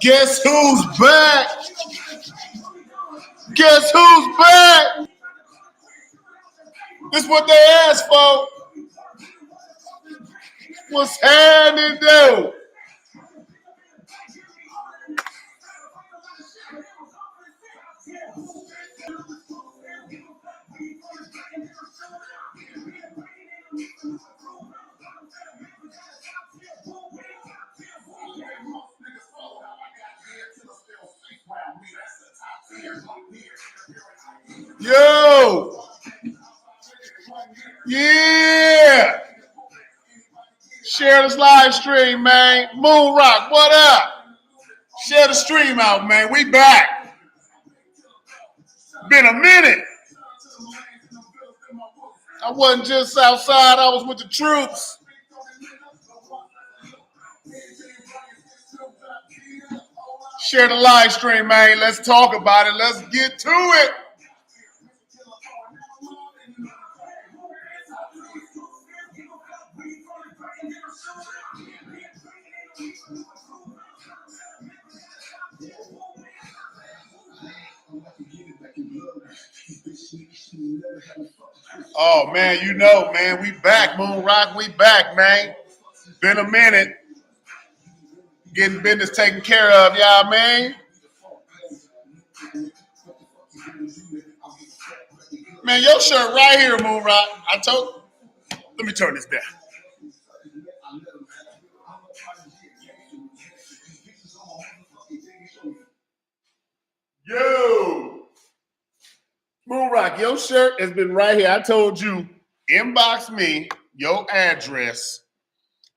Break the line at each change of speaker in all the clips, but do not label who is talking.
Guess who's back? Guess who's back? This what they asked for. What's happening though? Yo! Yeah! Share this live stream, man. Moon Rock, what up? Share the stream out, man. We back. Been a minute. I wasn't just outside. I was with the troops. Share the live stream, man. Let's talk about it. Let's get to it. Oh, man, you know, man, we back, Moon Rock, we back, man. Been a minute. Getting business taken care of, y'all, man. Man, your shirt right here, Moon Rock. Let me turn this down. Yo! Moon Rock, your shirt has been right here. I told you, inbox me your address,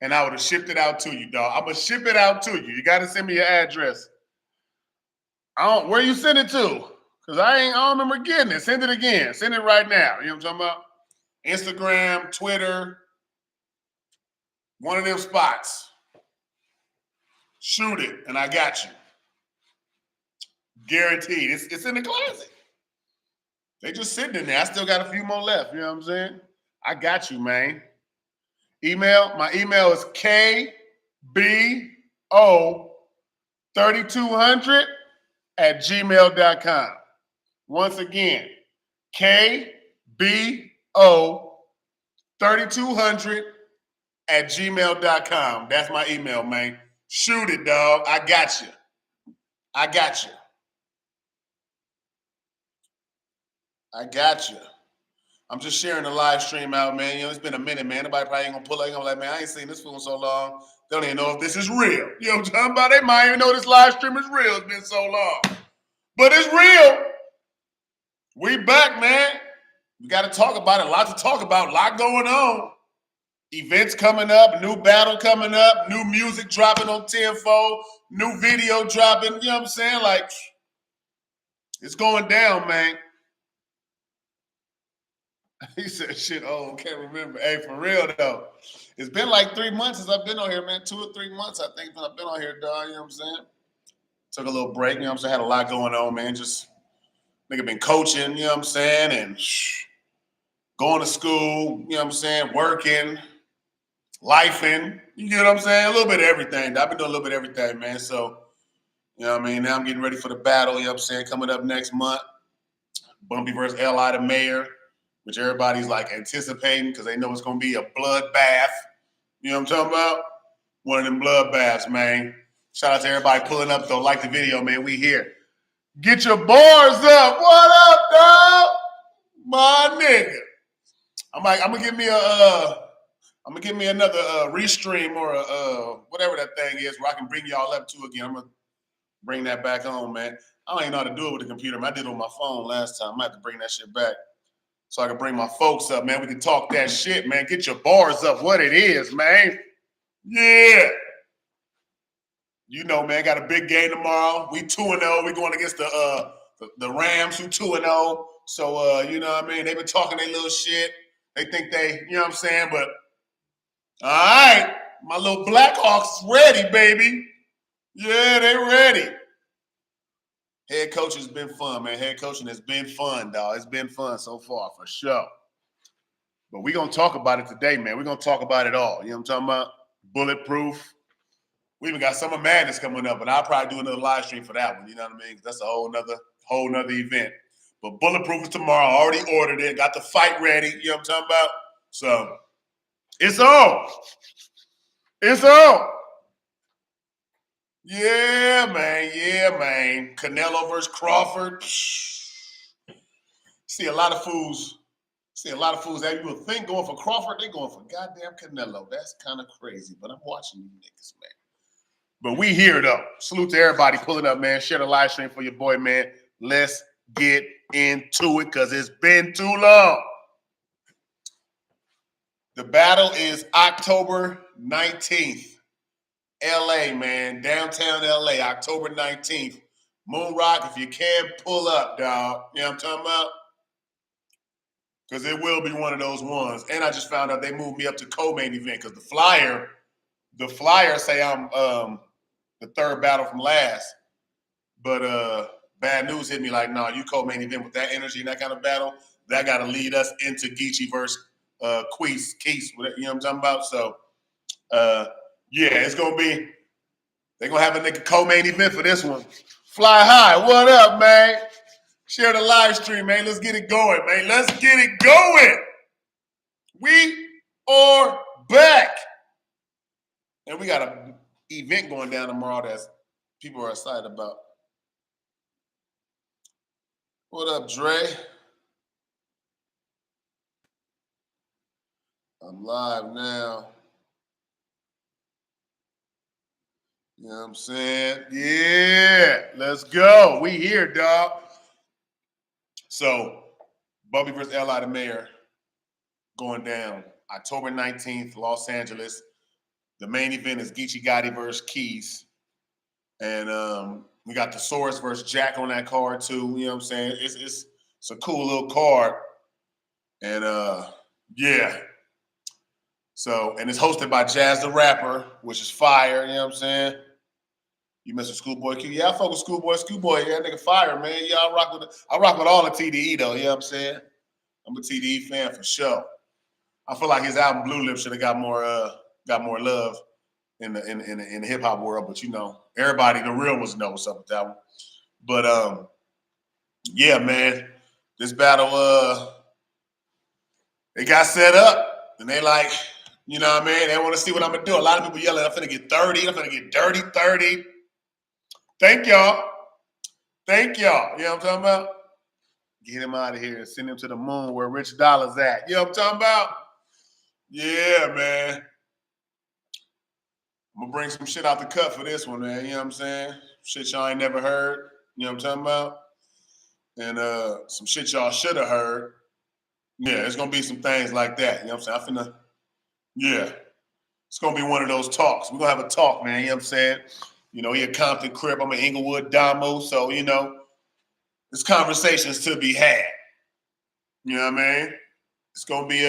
and I would have shipped it out to you, dog. I'm going to ship it out to you. You got to send me your address. Where you send it to? Because I don't remember getting it. Send it again. Send it right now. You know what I'm talking about? Instagram, Twitter, one of them spots. Shoot it, and I got you. Guaranteed. It's in the closet. They just sitting in there. I still got a few more left. You know what I'm saying? I got you, man. My email is kbo3200@gmail.com. Once again, kbo3200@gmail.com. That's my email, man. Shoot it, dog. I got you. I got you. I'm just sharing the live stream out, man. You know, it's been a minute, man. Nobody probably ain't gonna pull up. Gonna be like, man, I ain't seen this fool in so long. They don't even know if this is real. You know what I'm talking about? They might even know this live stream is real. It's been so long. But it's real. We back, man. We got to talk about it. A lot to talk about. A lot going on. Events coming up. New battle coming up. New music dropping on Tenfold. New video dropping. You know what I'm saying? Like, it's going down, man. He said, shit, can't remember. Hey, for real, though. It's been like 3 months since I've been on here, man. 2 or 3 months, I think, since I've been on here, dog. You know what I'm saying? Took a little break, you know what I'm saying? Had a lot going on, man. Just, nigga been coaching, you know what I'm saying? And going to school, you know what I'm saying? Working, lifing, you get what I'm saying? A little bit of everything. I've been doing a little bit of everything, man. So, you know what I mean? Now I'm getting ready for the battle, you know what I'm saying? Coming up next month. Bumpy versus L.I. the Mayor, which everybody's like anticipating because they know it's going to be a bloodbath. You know what I'm talking about? One of them bloodbaths, man. Shout out to everybody pulling up, though. Like the video, man. We here. Get your bars up. What up, dog? My nigga. I'm gonna give me another restream or whatever that thing is where I can bring y'all up to again. I'm gonna bring that back on, man. I don't even know how to do it with the computer. Man. I did it on my phone last time. I might have to bring that shit back so I can bring my folks up, man. We can talk that shit, man. Get your bars up. What it is, man. Yeah. You know, man, got a big game tomorrow. We 2-0. We going against the Rams, who 2-0. So, you know what I mean? They've been talking their little shit. They think they, you know what I'm saying? But, all right, my little Blackhawks ready, baby. Yeah, they ready. Head coach has been fun, man. Head coaching has been fun, dog. It's been fun so far, for sure. But we're going to talk about it today, man. We're going to talk about it all. You know what I'm talking about? Bulletproof. We even got Summer Madness coming up, but I'll probably do another live stream for that one. You know what I mean? That's a whole nother event. But Bulletproof is tomorrow. I already ordered it. Got the fight ready. You know what I'm talking about? So it's on. It's on. Yeah, man. Yeah, man. Canelo versus Crawford. See a lot of fools. That you would think going for Crawford, they going for goddamn Canelo. That's kind of crazy. But I'm watching you niggas, man. But we here though. Salute to everybody pulling up, man. Share the live stream for your boy, man. Let's get into it because it's been too long. The battle is October 19th. LA, man. Downtown LA, October 19th. Moon Rock, if you can, pull up, dog. You know what I'm talking about? Because it will be one of those ones. And I just found out they moved me up to co-main event because the flyer say I'm the third battle from last. But bad news hit me like, no, you co-main event with that energy and that kind of battle, that got to lead us into Geechee versus Keith, you know what I'm talking about? So, yeah, it's going to be, they're going to have a nigga co-main event for this one. Fly High, what up, man? Share the live stream, man. Let's get it going, man. Let's get it going. We are back. And we got an event going down tomorrow that people are excited about. What up, Dre? I'm live now. You know what I'm saying? Yeah, let's go. We here, dog. So, Bumpy versus Eli the Mayor going down October 19th, Los Angeles. The main event is Geechee Gotti versus Keys. And we got the Source versus Jack on that card, too. You know what I'm saying? It's a cool little card. And, yeah. So, and it's hosted by Jazz the Rapper, which is fire, you know what I'm saying? You mess with Schoolboy Q. Yeah, I fuck with Schoolboy. Schoolboy, yeah, nigga fire, man. Yeah, I rock with all the TDE though, you know what I'm saying? I'm a TDE fan for sure. I feel like his album Blue Lips should have got more love in the hip hop world, but you know, everybody, the real ones know what's up with that one. But yeah, man, this battle it got set up and they like, you know what I mean? They want to see what I'm gonna do. A lot of people yelling, I'm finna get 30, I'm finna get dirty 30. Thank y'all. Thank y'all. You know what I'm talking about? Get him out of here and send him to the moon where Rich Dollar's at. You know what I'm talking about? Yeah, man. I'm gonna bring some shit out the cut for this one, man. You know what I'm saying? Shit y'all ain't never heard. You know what I'm talking about? And some shit y'all should have heard. Yeah, it's gonna be some things like that. You know what I'm saying? Yeah. It's gonna be one of those talks. We're gonna have a talk, man. You know what I'm saying? You know, he a Compton Crip, I'm an Inglewood Damo, so you know, there's conversations to be had. You know what I mean? It's gonna be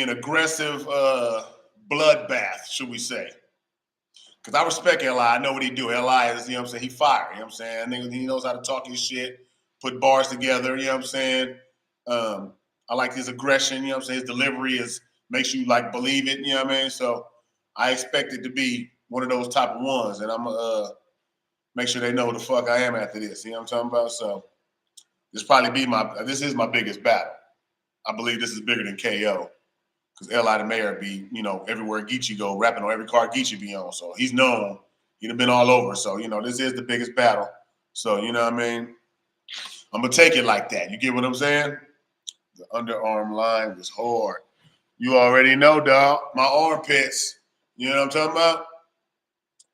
an aggressive bloodbath, should we say? Because I respect Li. I know what he do. Li is, you know what I'm saying? He fire. You know what I'm saying? I think he knows how to talk his shit, put bars together. You know what I'm saying? I like his aggression. You know what I'm saying? His delivery makes you like believe it. You know what I mean? So I expect it to be one of those type of ones, and I'm gonna make sure they know who the fuck I am after this. You know what I'm talking about? So this is my biggest battle. I believe this is bigger than KO because Li the Mayor be, you know, everywhere Geechee go, rapping on every card Geechee be on. So he's known. He'd have been all over. So, you know, this is the biggest battle. So, you know what I mean? I'm going to take it like that. You get what I'm saying? The underarm line was hard. You already know, dog. My armpits. You know what I'm talking about?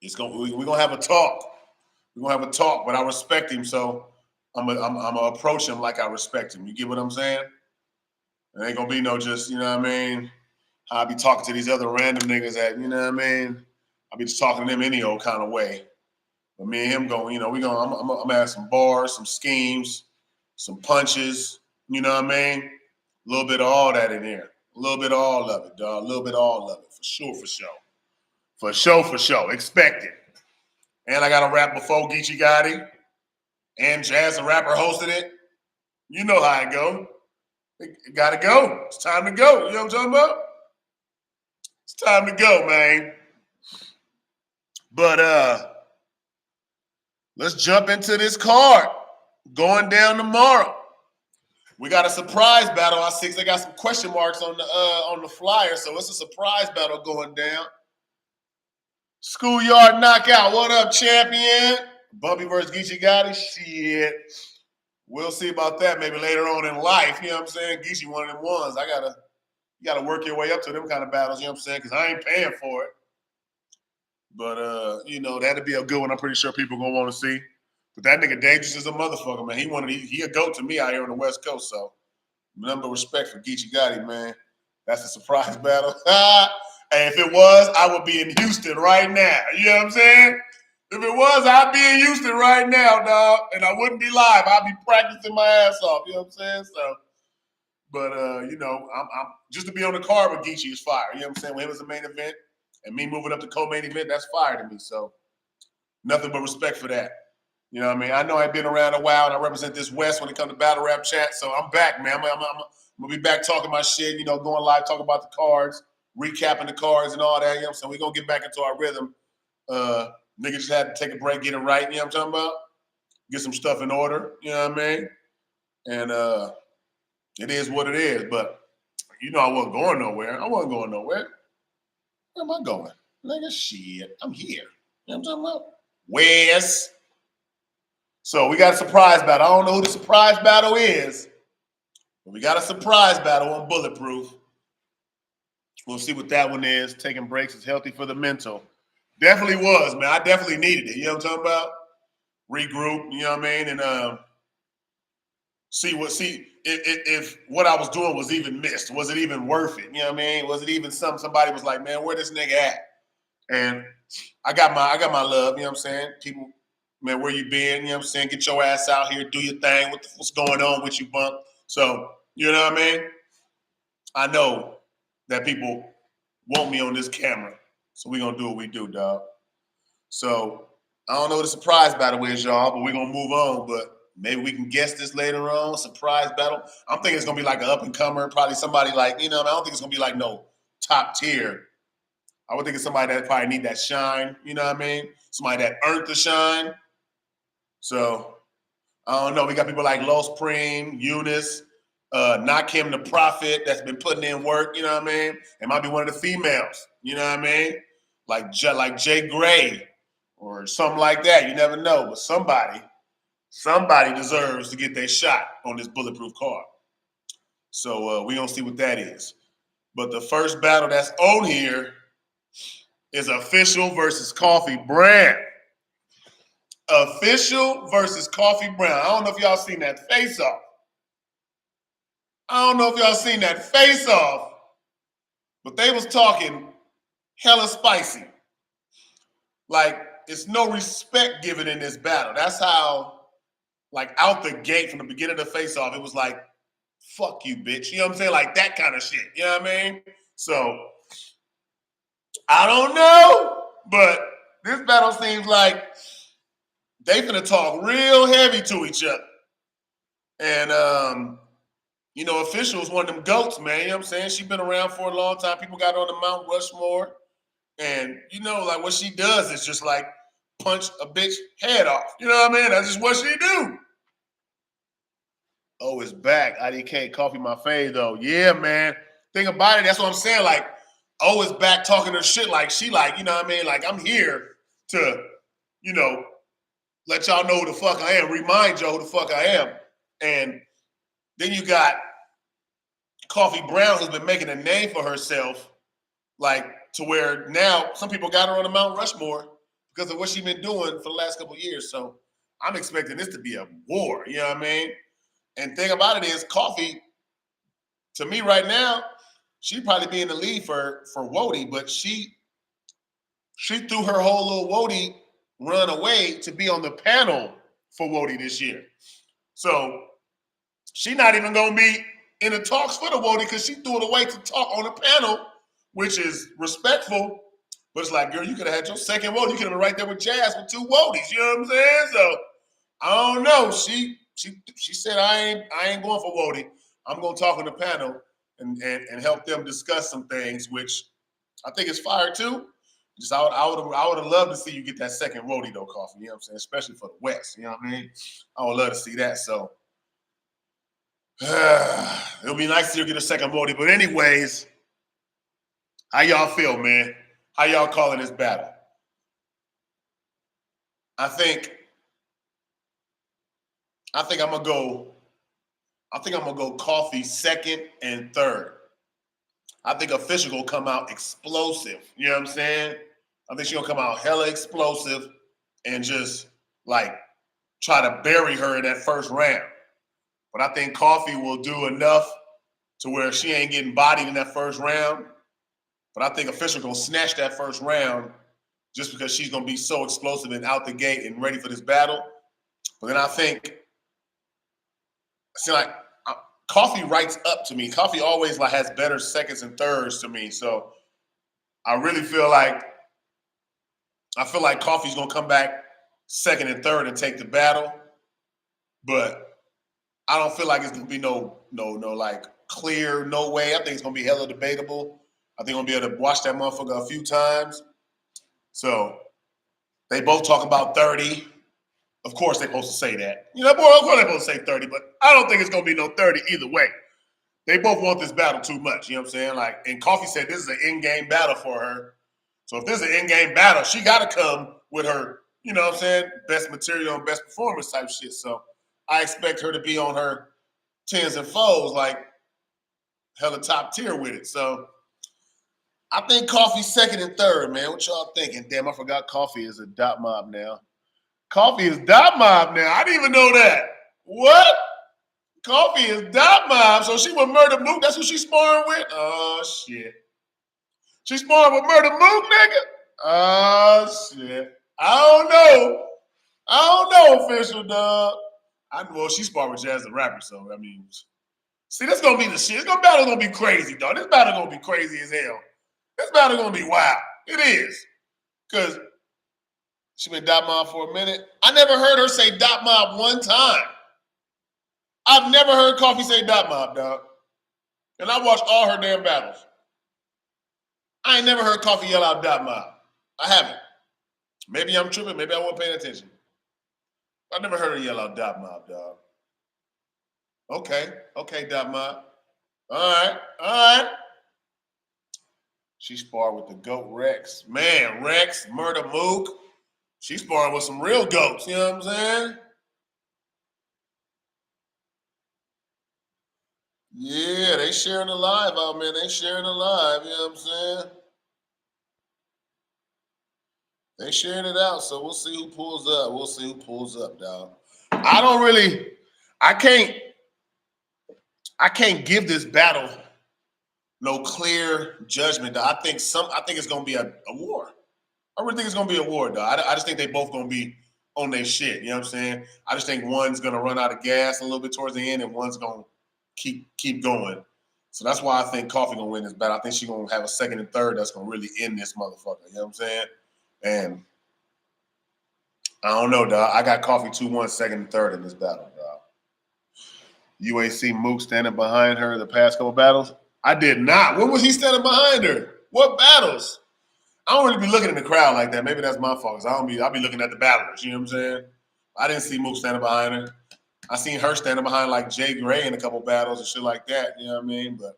We're going to have a talk. We're going to have a talk, but I respect him. So I'm going to approach him like I respect him. You get what I'm saying? It ain't going to be no just, you know what I mean? How I be talking to these other random niggas that, you know what I mean? I be just talking to them any old kind of way. But me and him going, you know, I'm going to have some bars, some schemes, some punches, you know what I mean? A little bit of all that in here. A little bit of all of it, dog. A little bit of all of it. For sure, for sure. For sure, for sure. Expect it. And I got a rap before Geechee Gotti. And Jazz the Rapper hosted it. You know how it go. It gotta go. It's time to go. You know what I'm talking about? It's time to go, man. But let's jump into this card. Going down tomorrow. We got a surprise battle. I got some question marks on the flyer, so it's a surprise battle going down. Schoolyard knockout. What up, champion? Bumpy versus Geechee Gotti. Shit. We'll see about that maybe later on in life. You know what I'm saying? Geechee one of them ones. You gotta work your way up to them kind of battles, you know what I'm saying? Because I ain't paying for it. But that'd be a good one. I'm pretty sure people gonna want to see. But that nigga dangerous as a motherfucker, man. He a goat to me out here on the West Coast, so number of respect for Geechee Gotti, man. That's a surprise battle. And if it was, I would be in Houston right now. You know what I'm saying? If it was, I'd be in Houston right now, dog. And I wouldn't be live. I'd be practicing my ass off. You know what I'm saying? So, but I'm just to be on the card with Geechee is fire. You know what I'm saying? When him as the main event and me moving up to co-main event, that's fire to me. So nothing but respect for that. You know what I mean? I know I've been around a while and I represent this West when it comes to battle rap chat. So I'm back, man. I'm going to be back talking my shit, going live, talking about the cards, recapping the cards and all that. You know what I'm saying? We're going to get back into our rhythm. Nigga just had to take a break, get it right. You know what I'm talking about? Get some stuff in order. You know what I mean? And it is what it is. But, I wasn't going nowhere. Where am I going? Nigga, shit. I'm here. You know what I'm talking about? West. So we got a surprise battle. I don't know who the surprise battle is, but we got a surprise battle on Bulletproof. We'll see what that one is. Taking breaks is healthy for the mental. Definitely was, man. I definitely needed it. You know what I'm talking about? Regroup, you know what I mean? And see if what I was doing was even missed. Was it even worth it? You know what I mean? Was it even somebody was like, man, where this nigga at? And I got my love, you know what I'm saying? People, man, where you been? You know what I'm saying? Get your ass out here, do your thing. What's going on with you, Bump? So, you know what I mean? I know that people want me on this camera. So we're going to do what we do, dog. So I don't know what the surprise battle is, y'all, but we're going to move on. But maybe we can guess this later on, surprise battle. I'm thinking it's going to be like an up-and-comer, probably somebody like, I don't think it's going to be like no top tier. I would think it's somebody that probably need that shine, you know what I mean? Somebody that earned the shine. So, I don't know. We got people like Los Preem, Eunice, Nakim the Prophet that's been putting in work, you know what I mean? It might be one of the females, you know what I mean? Like Jay Gray or something like that. You never know. But somebody deserves to get their shot on this Bulletproof card. So, we're going to see what that is. But the first battle that's on here is Official versus Coffee Brand. Official versus Coffee Brown. I don't know if y'all seen that face-off. But they was talking hella spicy. Like, it's no respect given in this battle. That's how, like, out the gate from the beginning of the face-off, it was like, fuck you, bitch. You know what I'm saying? Like, that kind of shit. You know what I mean? So, I don't know, but this battle seems like they finna talk real heavy to each other. And, Official is one of them goats, man. You know what I'm saying? She's been around for a long time. People got her on the Mount Rushmore. And, like what she does is just like punch a bitch head off. You know what I mean? That's just what she do. Oh, it's back. IDK, Coffee my fave, though. Yeah, man. Think about it. That's what I'm saying. Like, oh, is back talking her shit like she like, you know what I mean? Like, I'm here to, let y'all know who the fuck I am, remind y'all who the fuck I am. And then you got Coffee Brown, who's been making a name for herself, like to where now some people got her on the Mount Rushmore because of what she's been doing for the last couple of years. So I'm expecting this to be a war, you know what I mean? And thing about it is, Coffee, to me right now, she'd probably be in the lead for Wody, but she threw her whole little Wody run away to be on the panel for Wody this year. So she's not even going to be in the talks for the Wody because she threw it away to talk on the panel, which is respectful. But it's like, girl, you could have had your second Wody. You could have been right there with Jazz with two Wodys. You know what I'm saying? So I don't know. She said, I ain't going for Wody. I'm going to talk on the panel and help them discuss some things, which I think is fire too. Just I would have loved to see you get that second roadie though, Coffee. You know what I'm saying? Especially for the West. You know what I mean? I would love to see that. So it'll be nice to get a second roadie. But anyways, how y'all feel, man? How y'all calling this battle? I think I'm gonna go. I think I'm gonna go Coffee second and third. I think official gonna come out explosive. You know what I'm saying? I think she's gonna come out hella explosive and just like try to bury her in that first round. But I think Coffee will do enough to where she ain't getting bodied in that first round. But I think official gonna snatch that first round just because she's gonna be so explosive and out the gate and ready for this battle. But then I think, see, like Coffee writes up to me. Coffee always like has better seconds and thirds to me. So I really feel like Coffee's gonna come back second and third and take the battle. But I don't feel like it's gonna be no like clear, no way. I think it's gonna be hella debatable. I think I'm gonna be able to watch that motherfucker a few times. So they both talk about 30. Of course they're supposed to say that. You know, boy, of course they're supposed to say 30, but I don't think it's gonna be no 30 either way. They both want this battle too much. You know what I'm saying? Like, and Coffee said this is an in-game battle for her. So if this is an in-game battle, she gotta come with her, you know what I'm saying, best material and best performance type shit. So I expect her to be on her tens and foes, like hella top tier with it. So I think Coffee's second and third, man. What y'all thinking? Damn, I forgot Coffee is a dot mob now. Coffee is dot mob now. I didn't even know that. What? Coffee is dot mob. So she with Murder Mook. That's who she's sparring with? Oh, shit. She's sparring with Murder Mook, nigga? Oh, shit. I don't know, official dog. Well, she's sparring with Jazz the Rapper, so, I mean, see, this gonna be the shit. This battle gonna be crazy, dog. This battle gonna be crazy as hell. This battle gonna be wild. It is. Because she been dot mob for a minute. I never heard her say dot mob one time. I've never heard Coffee say dot mob, dog. And I watched all her damn battles. I ain't never heard Coffee yell out dot mob. I haven't. Maybe I'm tripping. Maybe I wasn't paying attention. I never heard her yell out dot mob, dog. Okay, dot mob. All right. She sparred with the GOAT Rex. Man, Rex, Murder Mook. She sparring with some real goats, you know what I'm saying? Yeah, they sharing the live out, man. They sharing the live, you know what I'm saying? They sharing it out, so we'll see who pulls up. We'll see who pulls up, dog. I can't give this battle no clear judgment, dog. I think it's gonna be a war. I really think it's gonna be a war, dog. I just think they both gonna be on their shit. You know what I'm saying? I just think one's gonna run out of gas a little bit towards the end, and one's gonna keep going. So that's why I think Coffee gonna win this battle. I think she's gonna have a second and third that's gonna really end this motherfucker. You know what I'm saying? And I don't know, dog. I got Coffee 2-1, second and third in this battle, dog. You ain't seen Mook standing behind her the past couple battles? I did not. When was he standing behind her? What battles? I don't really be looking in the crowd like that. Maybe that's my fault. I'll be looking at the battlers. You know what I'm saying? I didn't see Mook standing behind her. I seen her standing behind like Jay Gray in a couple battles and shit like that. You know what I mean? But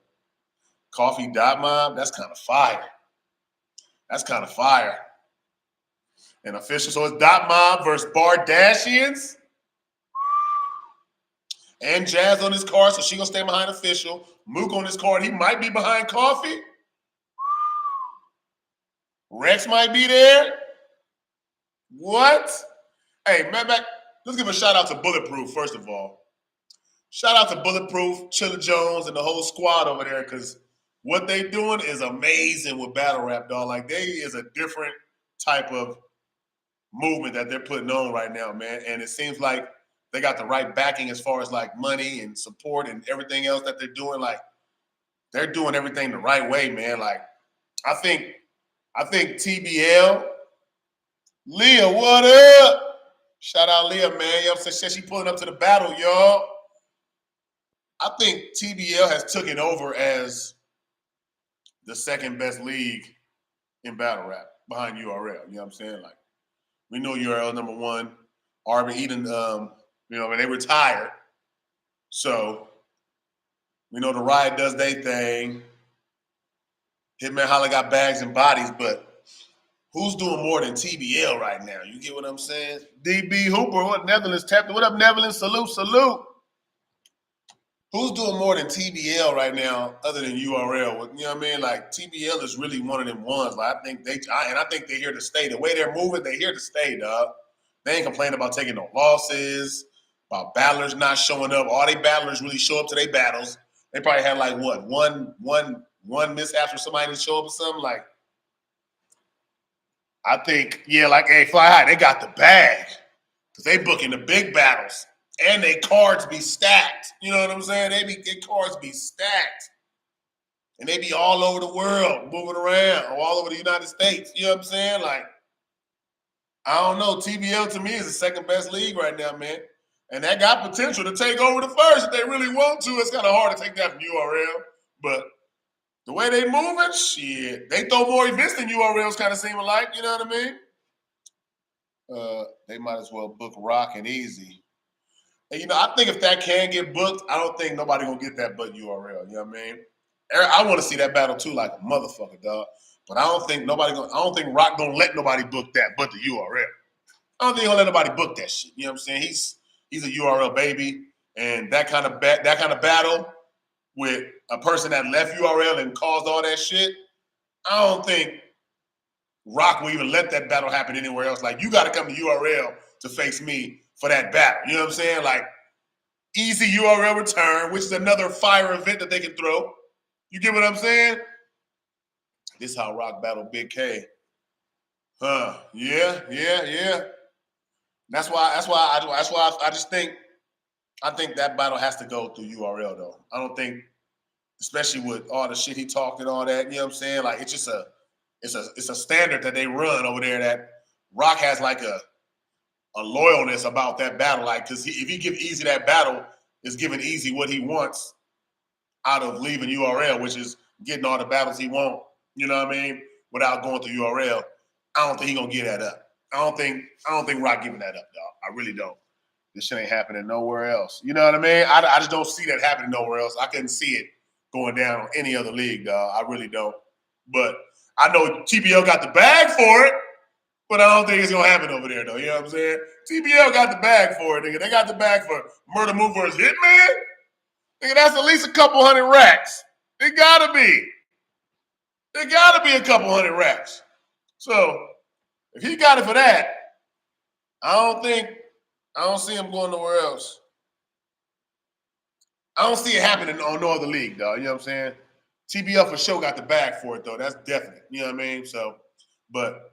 Coffee dot mob, that's kind of fire. That's kind of fire. And official, so it's dot mob versus Bardashians. And Jazz on his card, so she gonna stand behind official. Mook on his card, he might be behind Coffee. Rex might be there. What? Hey, man, let's give a shout out to Bulletproof, first of all. Shout out to Bulletproof, Chilla Jones, and the whole squad over there, because what they doing is amazing with battle rap, dog. Like, they is a different type of movement that they're putting on right now, man. And it seems like they got the right backing as far as like money and support and everything else that they're doing. Like, they're doing everything the right way, man. Like, I think TBL, Leah, what up? Shout out Leah, man. You know what I'm saying? She pulling up to the battle, y'all. I think TBL has taken over as the second best league in battle rap. behind URL. You know what I'm saying? Like, we know URL number one. Arby Eden, when they retired. So we know the Riot does their thing. Hitman Holla got bags and bodies, but who's doing more than TBL right now? You get what I'm saying? DB Hooper, what Netherlands tapped? What up, Netherlands? Salute, salute. Who's doing more than TBL right now other than URL? You know what I mean? Like, TBL is really one of them ones. Like, I think they're here to stay. The way they're moving, they're here to stay, dog. They ain't complaining about taking no losses, about battlers not showing up. All they battlers really show up to their battles. They probably had like what, one mishap for somebody to show up or something. Like, I think, hey, Fly High, they got the bag. Because they booking the big battles. And they cards be stacked. You know what I'm saying? Their cards be stacked. And they be all over the world, moving around, or all over the United States. You know what I'm saying? Like, I don't know. TBL to me is the second best league right now, man. And that got potential to take over the first if they really want to. It's kind of hard to take that from URL. But the way they moving, shit. They throw more events than URL's kind of seeming like. You know what I mean? They might as well book Rock and Easy. And, I think if that can get booked, I don't think nobody going to get that but URL. You know what I mean? I want to see that battle, too, like a motherfucker, dog. But I don't think Rock going to let nobody book that but the URL. I don't think he'll let nobody book that shit. You know what I'm saying? He's a URL baby, and that kind of battle with a person that left URL and caused all that shit, I don't think Rock will even let that battle happen anywhere else. Like, you got to come to URL to face me for that battle. You know what I'm saying? Like, easy URL return, which is another fire event that they can throw. You get what I'm saying? This is how Rock battled Big K. Yeah. That's why I just think that battle has to go through URL though. I don't think, especially with all the shit he talked and all that, you know what I'm saying? Like, it's just it's a standard that they run over there that Rock has like a loyalness about that battle. Like, because if he give Easy that battle, it's giving Easy what he wants out of leaving URL, which is getting all the battles he wants, you know what I mean, without going through URL. I don't think he's gonna get that up. I don't think Rock giving that up, dog. I really don't. This shit ain't happening nowhere else. You know what I mean? I just don't see that happening nowhere else. I couldn't see it going down on any other league, dog. I really don't. But I know TBL got the bag for it, but I don't think it's gonna happen over there, though. You know what I'm saying? TBL got the bag for it, nigga. They got the bag for Murder Move versus Hitman. Nigga, that's at least a couple hundred racks. It gotta be. It gotta be a couple hundred racks. So if he got it for that, I don't see him going nowhere else. I don't see it happening on no other league, dog. You know what I'm saying? TBL for sure got the bag for it, though. That's definite. You know what I mean? So, but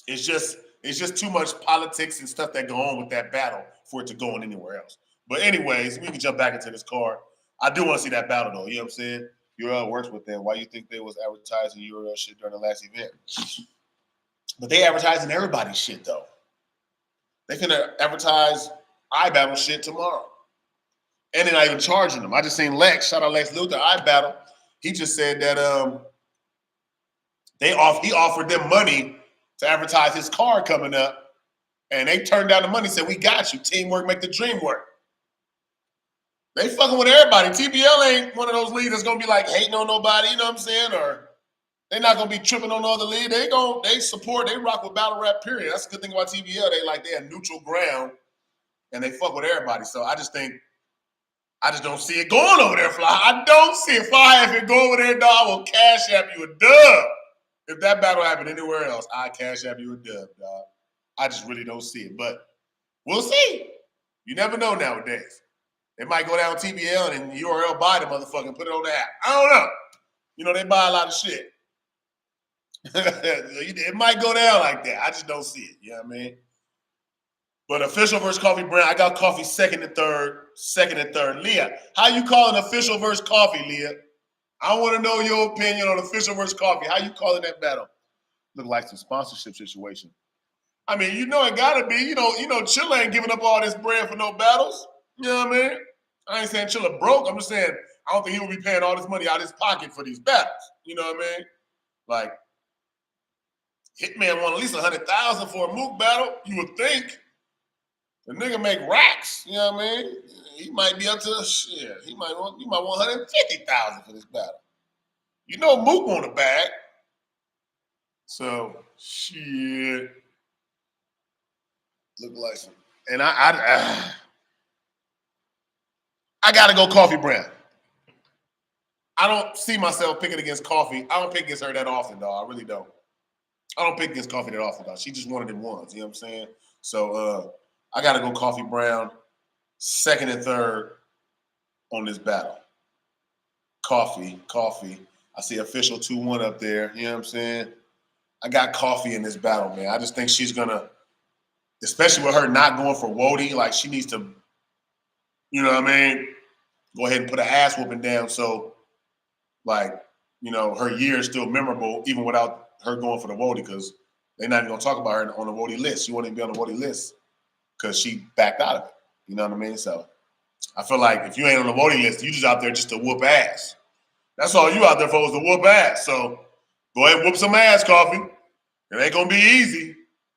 it's just too much politics and stuff that go on with that battle for it to go on anywhere else. But anyways, we can jump back into this card. I do want to see that battle, though. You know what I'm saying? URL works with them. Why you think they was advertising URL shit during the last event? But they advertising everybody's shit, though. They finna advertise iBattle shit tomorrow. And they're not even charging them. I just seen Lex, shout out Lex Luthor, iBattle. He just said that he offered them money to advertise his card coming up. And they turned down the money, said, we got you. Teamwork make the dream work. They fucking with everybody. TBL ain't one of those leagues that's gonna be like hating on nobody, you know what I'm saying? Or they're not gonna be tripping on no other league. They rock with battle rap, period. That's the good thing about TBL. They have neutral ground and they fuck with everybody. So I just don't see it going over there, Fly. I don't see it. Fly, if it go over there, dog, I will cash app you a dub. If that battle happened anywhere else, I cash app you a dub, dog. I just really don't see it. But we'll see. You never know nowadays. It might go down TBL and URL buy the motherfucker and put it on the app. I don't know. You know, they buy a lot of shit. It might go down like that. I just don't see it. You know what I mean? But official versus Coffee Brand, I got Coffee second and third. Leah, how you calling official versus Coffee, Leah? I want to know your opinion on official versus Coffee. How you calling that battle? Look like some sponsorship situation. I mean, you know it gotta be. You know, Chilla ain't giving up all this bread for no battles. You know what I mean? I ain't saying Chilla broke. I'm just saying I don't think he will be paying all this money out of his pocket for these battles. You know what I mean? Like, Hitman want at least 100,000 for a Mook battle. You would think the nigga make racks. You know what I mean? He might be up to shit. You might want 150,000 for this battle. You know Mook want a bag. So shit. Look like some. And I gotta go Coffee Brown. I don't see myself picking against Coffee. I don't pick against her that often, dog. I really don't. I don't pick against Coffee that often, dog. She just one of them ones. You know what I'm saying? So I gotta go Coffee Brown, second and third on this battle. Coffee. I see official 2-1 up there. You know what I'm saying? I got Coffee in this battle, man. I just think she's gonna, especially with her not going for Wody, like she needs to, you know what I mean, go ahead and put an ass whooping down so, like, you know, her year is still memorable even without her going for the Wody, because they're not even gonna talk about her on the Wody list. She won't even be on the Wody list because she backed out of it. You know what I mean? So I feel like if you ain't on the Wody list, you just out there just to whoop ass. That's all you out there for, is to whoop ass. So go ahead and whoop some ass, Coffee. It ain't gonna be easy.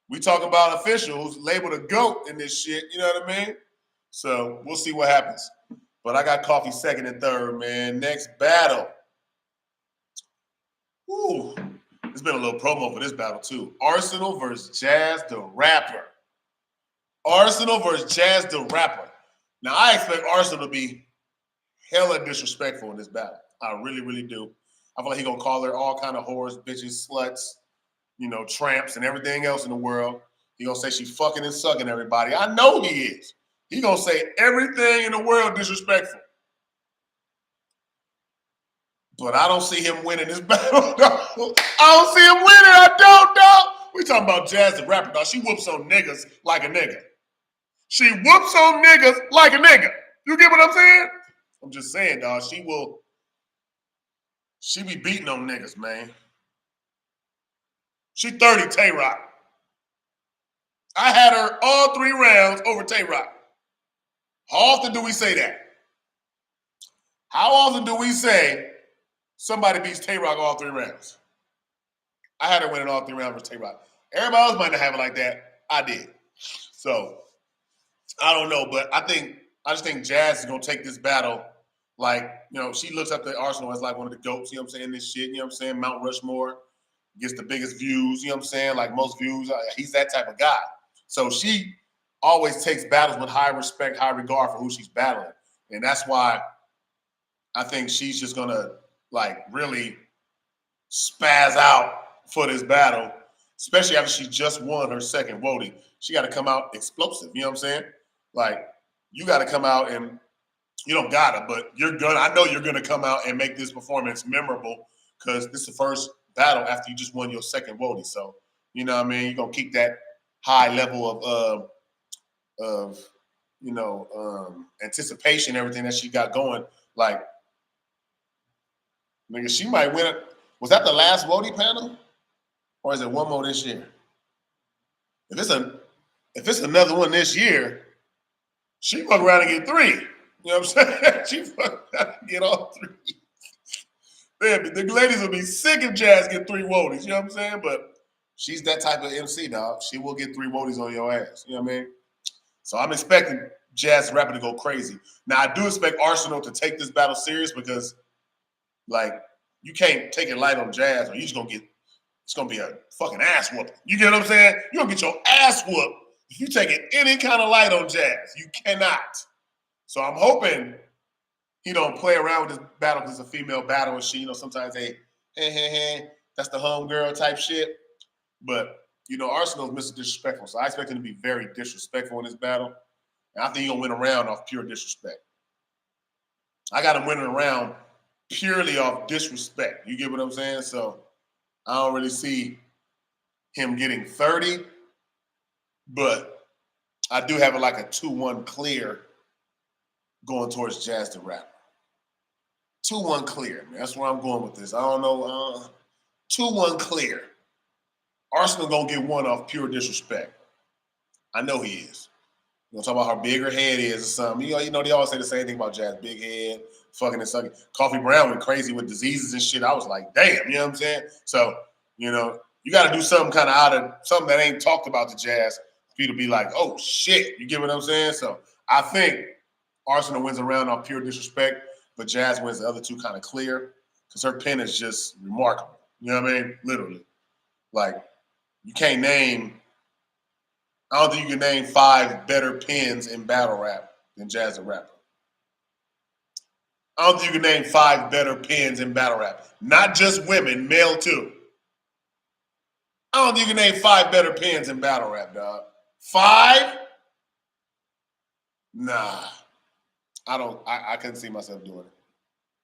We talking about officials labeled a GOAT in this shit. You know what I mean? So we'll see what happens. But I got Coffee second and third, man. Next battle. Ooh, there's been a little promo for this battle too. Arsenal versus Jazz the Rapper. Arsenal versus Jazz the Rapper. Now I expect Arsenal to be hella disrespectful in this battle. I really, really do. I feel like he's gonna call her all kind of whores, bitches, sluts, you know, tramps, and everything else in the world. He gonna say she's fucking and sucking everybody. I know he is. He gonna say everything in the world disrespectful. But I don't see him winning this battle, dog. I don't see him winning. I don't, dog. We talking about Jazz the Rapper, dog. She whoops on niggas like a nigga. She whoops on niggas like a nigga. You get what I'm saying? I'm just saying, dog. She be beating on niggas, man. She 30 Tay-Rock. I had her all 3 rounds over Tay-Rock. How often do we say that? How often do we say somebody beats Tay-Rock all 3 rounds? I had her winning all 3 rounds for Tay-Rock. Everybody else might not have it like that. I did. So, I don't know, but I just think Jazz is going to take this battle like, you know, she looks up to Arsenal as like one of the GOATs, you know what I'm saying, this shit, you know what I'm saying, Mount Rushmore, gets the biggest views, you know what I'm saying, like most views, he's that type of guy. So she always takes battles with high respect, high regard for who she's battling. And that's why I think she's just going to, like, really spaz out for this battle, especially after she just won her second Wody. She got to come out explosive, you know what I'm saying? Like, you got to come out and, you don't gotta, but I know you're gonna come out and make this performance memorable, because this is the first battle after you just won your second Wody. So, you know what I mean? You're gonna keep that high level of you know, anticipation, everything that she got going. Like, nigga, she might win it. Was that the last Wody panel? Or is it one more this year? If it's another one this year, she fuck around and get 3. You know what I'm saying? She fuck around and get all 3. The ladies will be sick if Jazz get 3 Wodies, you know what I'm saying? But she's that type of MC, dog. She will get 3 Wodies on your ass. You know what I mean? So I'm expecting Jazz Rapper to go crazy. Now, I do expect Arsenal to take this battle serious, because, like, you can't take it light on Jazz, or you're just going to get, it's going to be a fucking ass whooping. You get what I'm saying? You're going to get your ass whooped if you take it any kind of light on Jazz. You cannot. So I'm hoping he don't play around with this battle because it's a female battle and shit. You know, sometimes that's the homegirl type shit. But, you know, Arsenal's Mr. Disrespectful. So I expect him to be very disrespectful in this battle. And I think he's going to win a round off pure disrespect. I got him winning a round purely off disrespect. You get what I'm saying? So I don't really see him getting 30. But I do have it like a 2-1 clear going towards Jazz the Rapper. 2-1 clear, man. That's where I'm going with this. I don't know. 2-1 clear. Arsenal gonna get 1 off pure disrespect. I know he is. You know, talk about how big her head is or something. You know, they always say the same thing about Jazz. Big head, fucking and sucking. Coffee Brown went crazy with diseases and shit. I was like, damn, you know what I'm saying? So, you know, You got to do something kind of out of something that ain't talked about the Jazz for you to be like, oh shit. You get what I'm saying? So I think Arsenal wins a round off pure disrespect, but Jazz wins the other two kind of clear because her pen is just remarkable. You know what I mean? Literally. Like, you can't name, I don't think you can name 5 better pens in battle rap than Jazz the Rapper. I don't think you can name 5 better pens in battle rap. Not just women, male too. I don't think you can name 5 better pens in battle rap, dog. 5? Nah. I couldn't see myself doing it.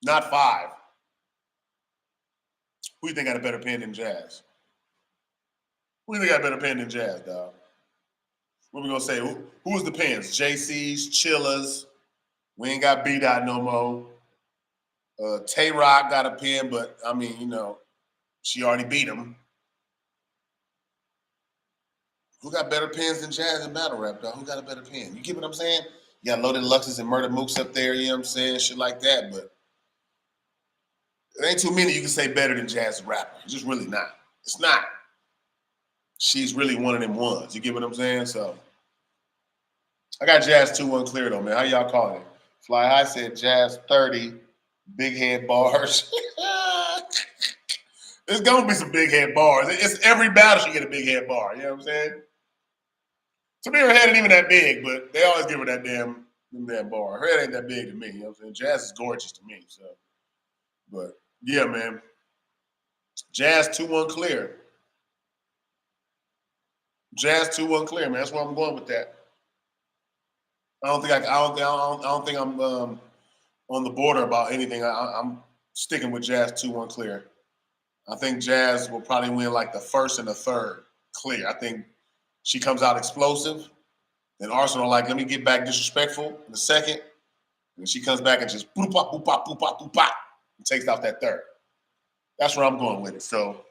Not 5. Who you think got a better pen than Jazz? Who you think got a better pen than Jazz, dog? What we gonna say? Who's the pens? JC's, Chillers. We ain't got B-Dot no more. Tay Rock got a pen, but I mean, you know, she already beat him. Who got better pens than Jazz in battle rap, dog? Who got a better pen? You get what I'm saying? You got Loaded Luxus and Murder Mooks up there, you know what I'm saying? Shit like that, but there ain't too many you can say better than Jazz the Rapper. It's just really not. It's not. She's really one of them ones. You get what I'm saying? So I got Jazz 2-1 clear though, man. How y'all calling it? Fly High said Jazz 30, big head bars. There's gonna be some big head bars. It's every battle she get a big head bar. You know what I'm saying? To me, her head ain't even that big, but they always give her that damn bar. Her head ain't that big to me. You know what I'm saying? Jazz is gorgeous to me. So, but yeah, man. Jazz 2-1 clear. Jazz 2-1 clear, man. That's where I'm going with that. I don't think I'm on the border about anything. I'm sticking with Jazz 2-1 clear. I think Jazz will probably win like the first and the third clear. I think she comes out explosive. Then Arsenal like, let me get back disrespectful in the second. And she comes back and just boop, pop, boop, pop, boop, pop, boop, pop, and takes out that third. That's where I'm going with it. So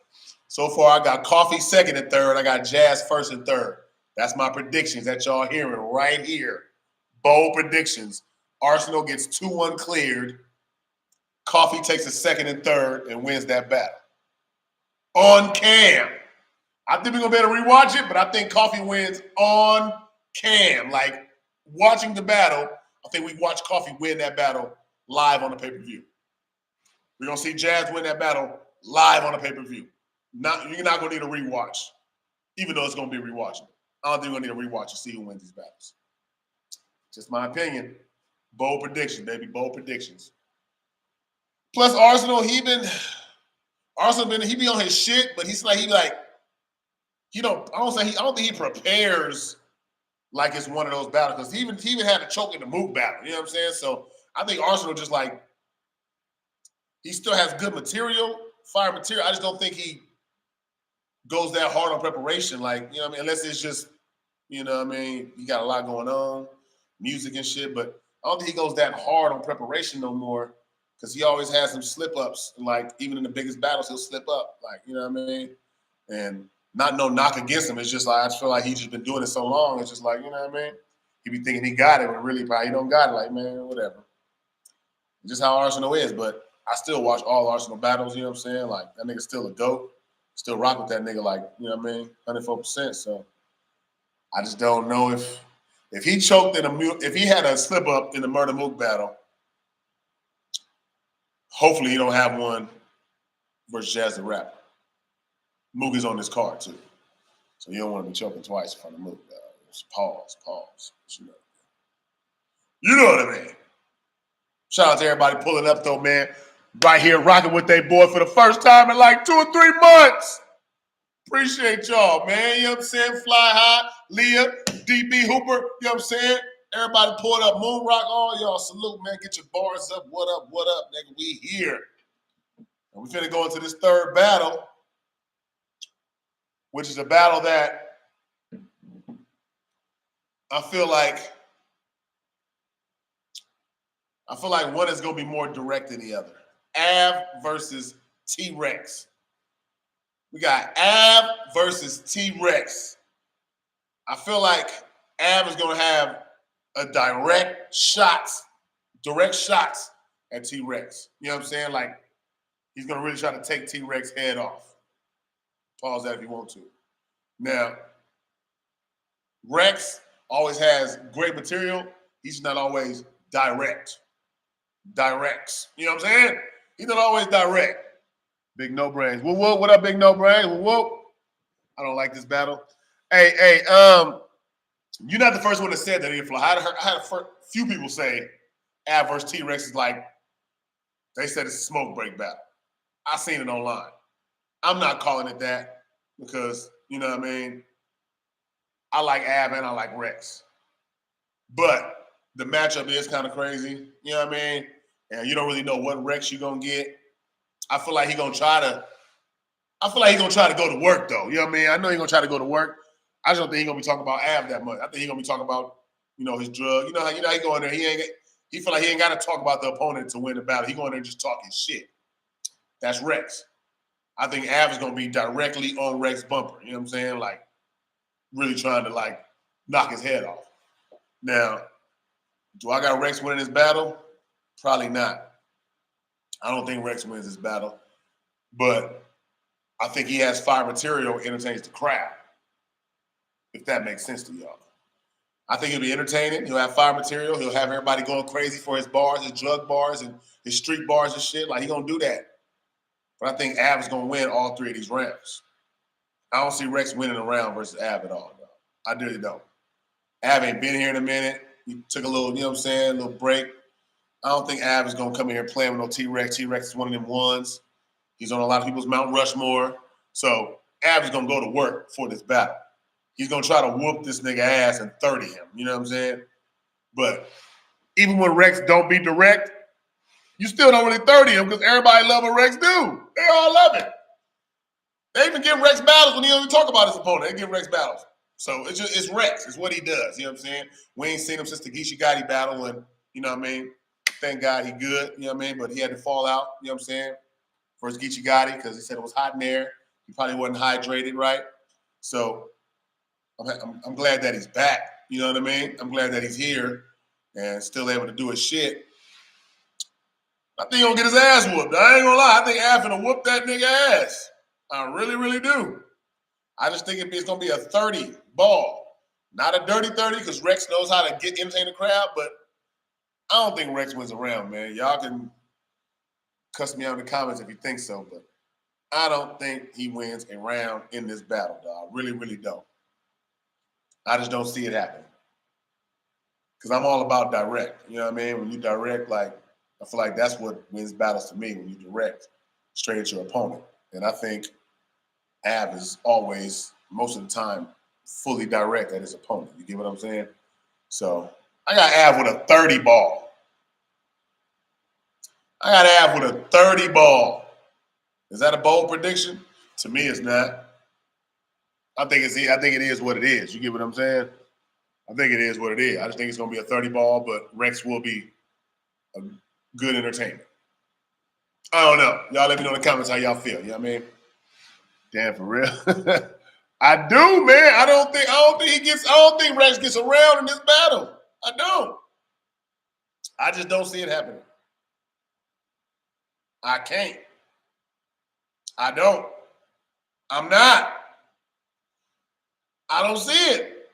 far I got Coffee second and third. I got Jazz first and third. That's my predictions that y'all hearing right here. Bold predictions. Arsenal gets 2-1 cleared. Coffee takes a second and third and wins that battle. On cam. I think we're going to be able to rewatch it, but I think Coffee wins on cam. Like, watching the battle, I think we watch Coffee win that battle live on the pay-per-view. We're going to see Jazz win that battle live on the pay-per-view. You're not going to need a rewatch, even though it's going to be rewatchable. I don't think we're going to need a rewatch to see who wins these battles. Just my opinion. Bold predictions, baby. Bold predictions. Plus, Arsenal, he be on his shit, but I don't think he prepares like it's one of those battles, because he even had a choke in the Mook battle. You know what I'm saying? So I think Arsenal just like, he still has good material, fire material. I just don't think he goes that hard on preparation. Like, you know what I mean? Unless it's just, you know what I mean, you got a lot going on, music and shit. But I don't think he goes that hard on preparation no more, because he always has some slip-ups. Like, even in the biggest battles, he'll slip up. Like, you know what I mean? And not no knock against him. It's just like, I just feel like he's just been doing it so long. It's just like, you know what I mean? He be thinking he got it, but really probably he don't got it. Like, man, whatever. It's just how Arsenal is. But I still watch all Arsenal battles, you know what I'm saying? Like, that nigga's still a GOAT. Still rock with that nigga, like, you know what I mean? 104%. So I just don't know if he choked if he had a slip up in the Murder Mook battle, hopefully he don't have one versus Jazz the Rapper. Mook is on this card too. So you don't want to be choking twice in front of Mook. Pause. You know what I mean? Shout out to everybody pulling up though, man. Right here rocking with their boy for the first time in like 2 or 3 months. Appreciate y'all, man. You know what I'm saying? Fly High, Leah, DB Hooper, you know what I'm saying? Everybody pulled up, Moon Rock, all y'all. Salute, man. Get your bars up. What up, nigga? We here. And we finna go into this third battle, which is a battle that I feel like one is gonna be more direct than the other. Av versus T-Rex. We got Av versus T-Rex. I feel like Av is gonna have a direct shots at T-Rex. You know what I'm saying? Like, he's gonna really try to take T-Rex head off. Pause that if you want to. Now, Rex always has great material. He's not always direct. Directs. You know what I'm saying? He's not always direct. Big No Brains. Whoop, whoop. What up, Big No Brains? Whoop, whoop. I don't like this battle. Hey, you're not the first one that said that here, Fly. I had a few people say Av versus T-Rex is like, they said it's a smoke break battle. I seen it online. I'm not calling it that because, you know what I mean, I like Av and I like Rex. But the matchup is kind of crazy. You know what I mean? And you don't really know what Rex you're going to get. I feel like he's going to try to go to work, though. You know what I mean? I know he's going to try to go to work. I just don't think he's going to be talking about Av that much. I think he's going to be talking about, his drug. You know how he go in there. He feel like he ain't got to talk about the opponent to win the battle. He go in there and just talk his shit. That's Rex. I think Av is going to be directly on Rex bumper. You know what I'm saying? Like, really trying to, like, knock his head off. Now, do I got Rex winning this battle? Probably not. I don't think Rex wins this battle. But I think he has fire material, entertains the crowd. If that makes sense to y'all. I think he'll be entertaining. He'll have fire material. He'll have everybody going crazy for his bars, his drug bars, and his street bars and shit. Like, he going to do that. But I think Av is going to win all three of these rounds. I don't see Rex winning a round versus Av at all. No. I really don't. Av ain't been here in a minute. He took a little, you know what I'm saying, a little break. I don't think Av is going to come in here playing with no T-Rex. T-Rex is one of them ones. He's on a lot of people's Mount Rushmore. So Av is going to go to work for this battle. He's going to try to whoop this nigga ass and 30 him. You know what I'm saying? But even when Rex don't be direct, you still don't really 30 him because everybody love what Rex do. They all love it. They even give Rex battles when he don't even talk about his opponent. They give Rex battles. So it's Rex. It's what he does. You know what I'm saying? We ain't seen him since the Geechee Gotti battle, and you know what I mean? Thank God he good, you know what I mean? But he had to fall out, you know what I'm saying, for his Geechee Gotti because he said it was hot in there. He probably wasn't hydrated, right? So I'm glad that he's back. You know what I mean? I'm glad that he's here and still able to do his shit. I think he's going to get his ass whooped. I ain't going to lie. I think Av going to whoop that nigga ass. I really, really do. I just think it's going to be a 30 ball. Not a dirty 30 because Rex knows how to entertain the crowd, but I don't think Rex wins a round, man. Y'all can cuss me out in the comments if you think so, but I don't think he wins a round in this battle, dog. Really, really don't. I just don't see it happening. Because I'm all about direct. You know what I mean? When you direct, like, I feel like that's what wins battles to me, when you direct straight at your opponent. And I think Av is always, most of the time, fully direct at his opponent. You get what I'm saying? So I got Av with a 30 ball. I got Av with a 30 ball. Is that a bold prediction? To me, it's not. I think it is what it is. You get what I'm saying? I think it is what it is. I just think it's going to be a 30 ball, but Rex will be a good entertainment. I don't know. Y'all let me know in the comments how y'all feel. You know what I mean? Damn, for real. I do, man. I don't think Rex gets around in this battle. I don't. I just don't see it happening. I can't. I don't. I'm not. I don't see it.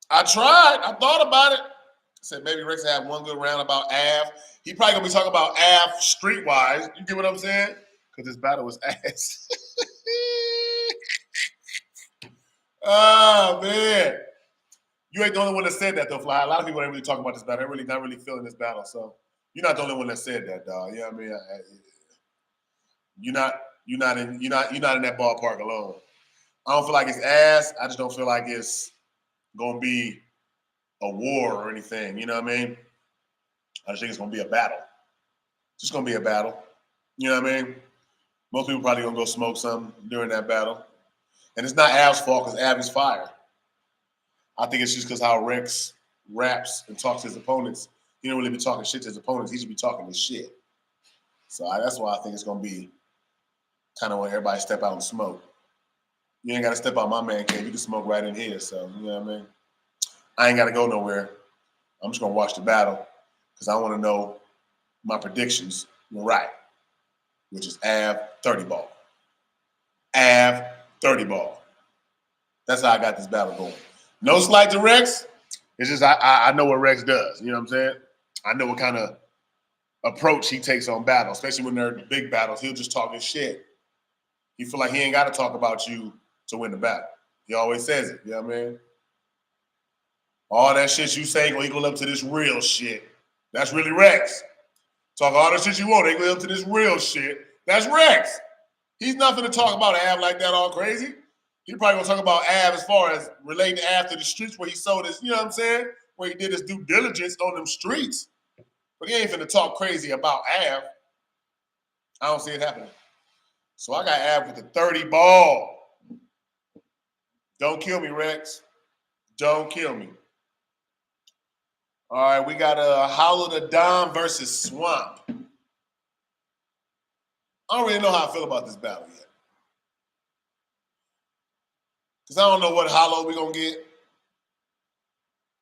I tried. I thought about it. I said maybe Rex had one good round about Av. He probably gonna be talking about Av streetwise. You get what I'm saying? Because this battle was ass. Oh man, you ain't the only one that said that though, Fly. A lot of people ain't really talking about this battle. They're really not really feeling this battle. So you're not the only one that said that, dog. You know what I mean? You're not in that ballpark alone. I don't feel like it's ass. I just don't feel like it's gonna be a war or anything. You know what I mean? I just think it's gonna be a battle. It's just gonna be a battle. You know what I mean? Most people probably gonna go smoke something during that battle. And it's not Av's fault because Av is fire. I think it's just because how Rex raps and talks to his opponents. He don't really be talking shit to his opponents. He should be talking his shit. So that's why I think it's gonna be kind of when everybody step out and smoke. You ain't got to step out my man cave. You can smoke right in here. So, you know what I mean? I ain't got to go nowhere. I'm just going to watch the battle because I want to know my predictions were right, which is Av 30 ball. Av 30 ball. That's how I got this battle going. No slight to Rex. It's just I know what Rex does. You know what I'm saying? I know what kind of approach he takes on battle, especially when they're big battles. He'll just talk his shit. He feel like he ain't got to talk about you to win the battle. He always says it. You know what I mean? All that shit you say gonna equal up to this real shit. That's really Rex. Talk all the shit you want, equal up to this real shit. That's Rex. He's nothing to talk about Av like that all crazy. He probably gonna talk about Av as far as relating to Av to the streets where he sold his, you know what I'm saying? Where he did his due diligence on them streets. But he ain't finna talk crazy about Av. I don't see it happening. So I got Av with the 30 ball. Don't kill me, Rex. Don't kill me. All right, we got Hollow the Dom versus Swamp. I don't really know how I feel about this battle yet. Because I don't know what Hollow we're going to get.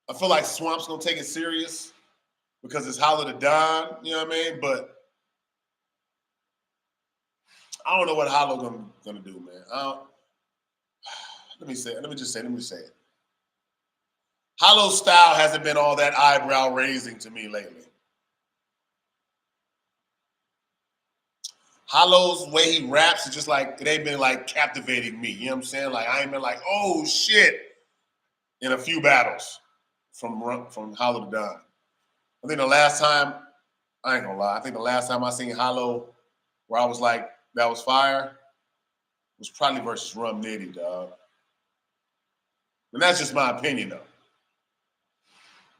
I feel like Swamp's going to take it serious because it's Hollow the Don, you know what I mean? But I don't know what Hollow going to do, man. Let me just say it. Hollow's style hasn't been all that eyebrow raising to me lately. Hollow's way he raps is just like, it ain't been like captivating me. You know what I'm saying? Like I ain't been like, oh shit, in a few battles from Hollow to Don. I think the last time, I ain't gonna lie, I think the last time I seen Hollow where I was like, that was fire, was probably versus Rum Nitty, dog. And that's just my opinion though.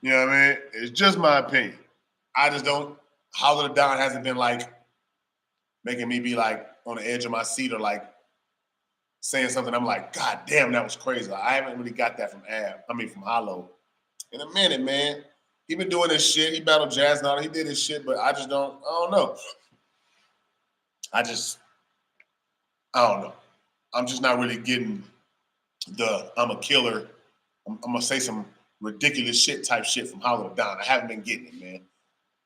You know what I mean? It's just my opinion. I just don't, Hollow to Don hasn't been like making me be like on the edge of my seat or like saying something I'm like, God damn, that was crazy. Like, I haven't really got that from from Hollow in a minute, man. He been doing this shit. He battled Jazz and all. He did his shit, but I don't know. I don't know. I'm just not really getting the I'm a killer. I'm going to say some ridiculous shit type shit from Hollow to Don. I haven't been getting it, man.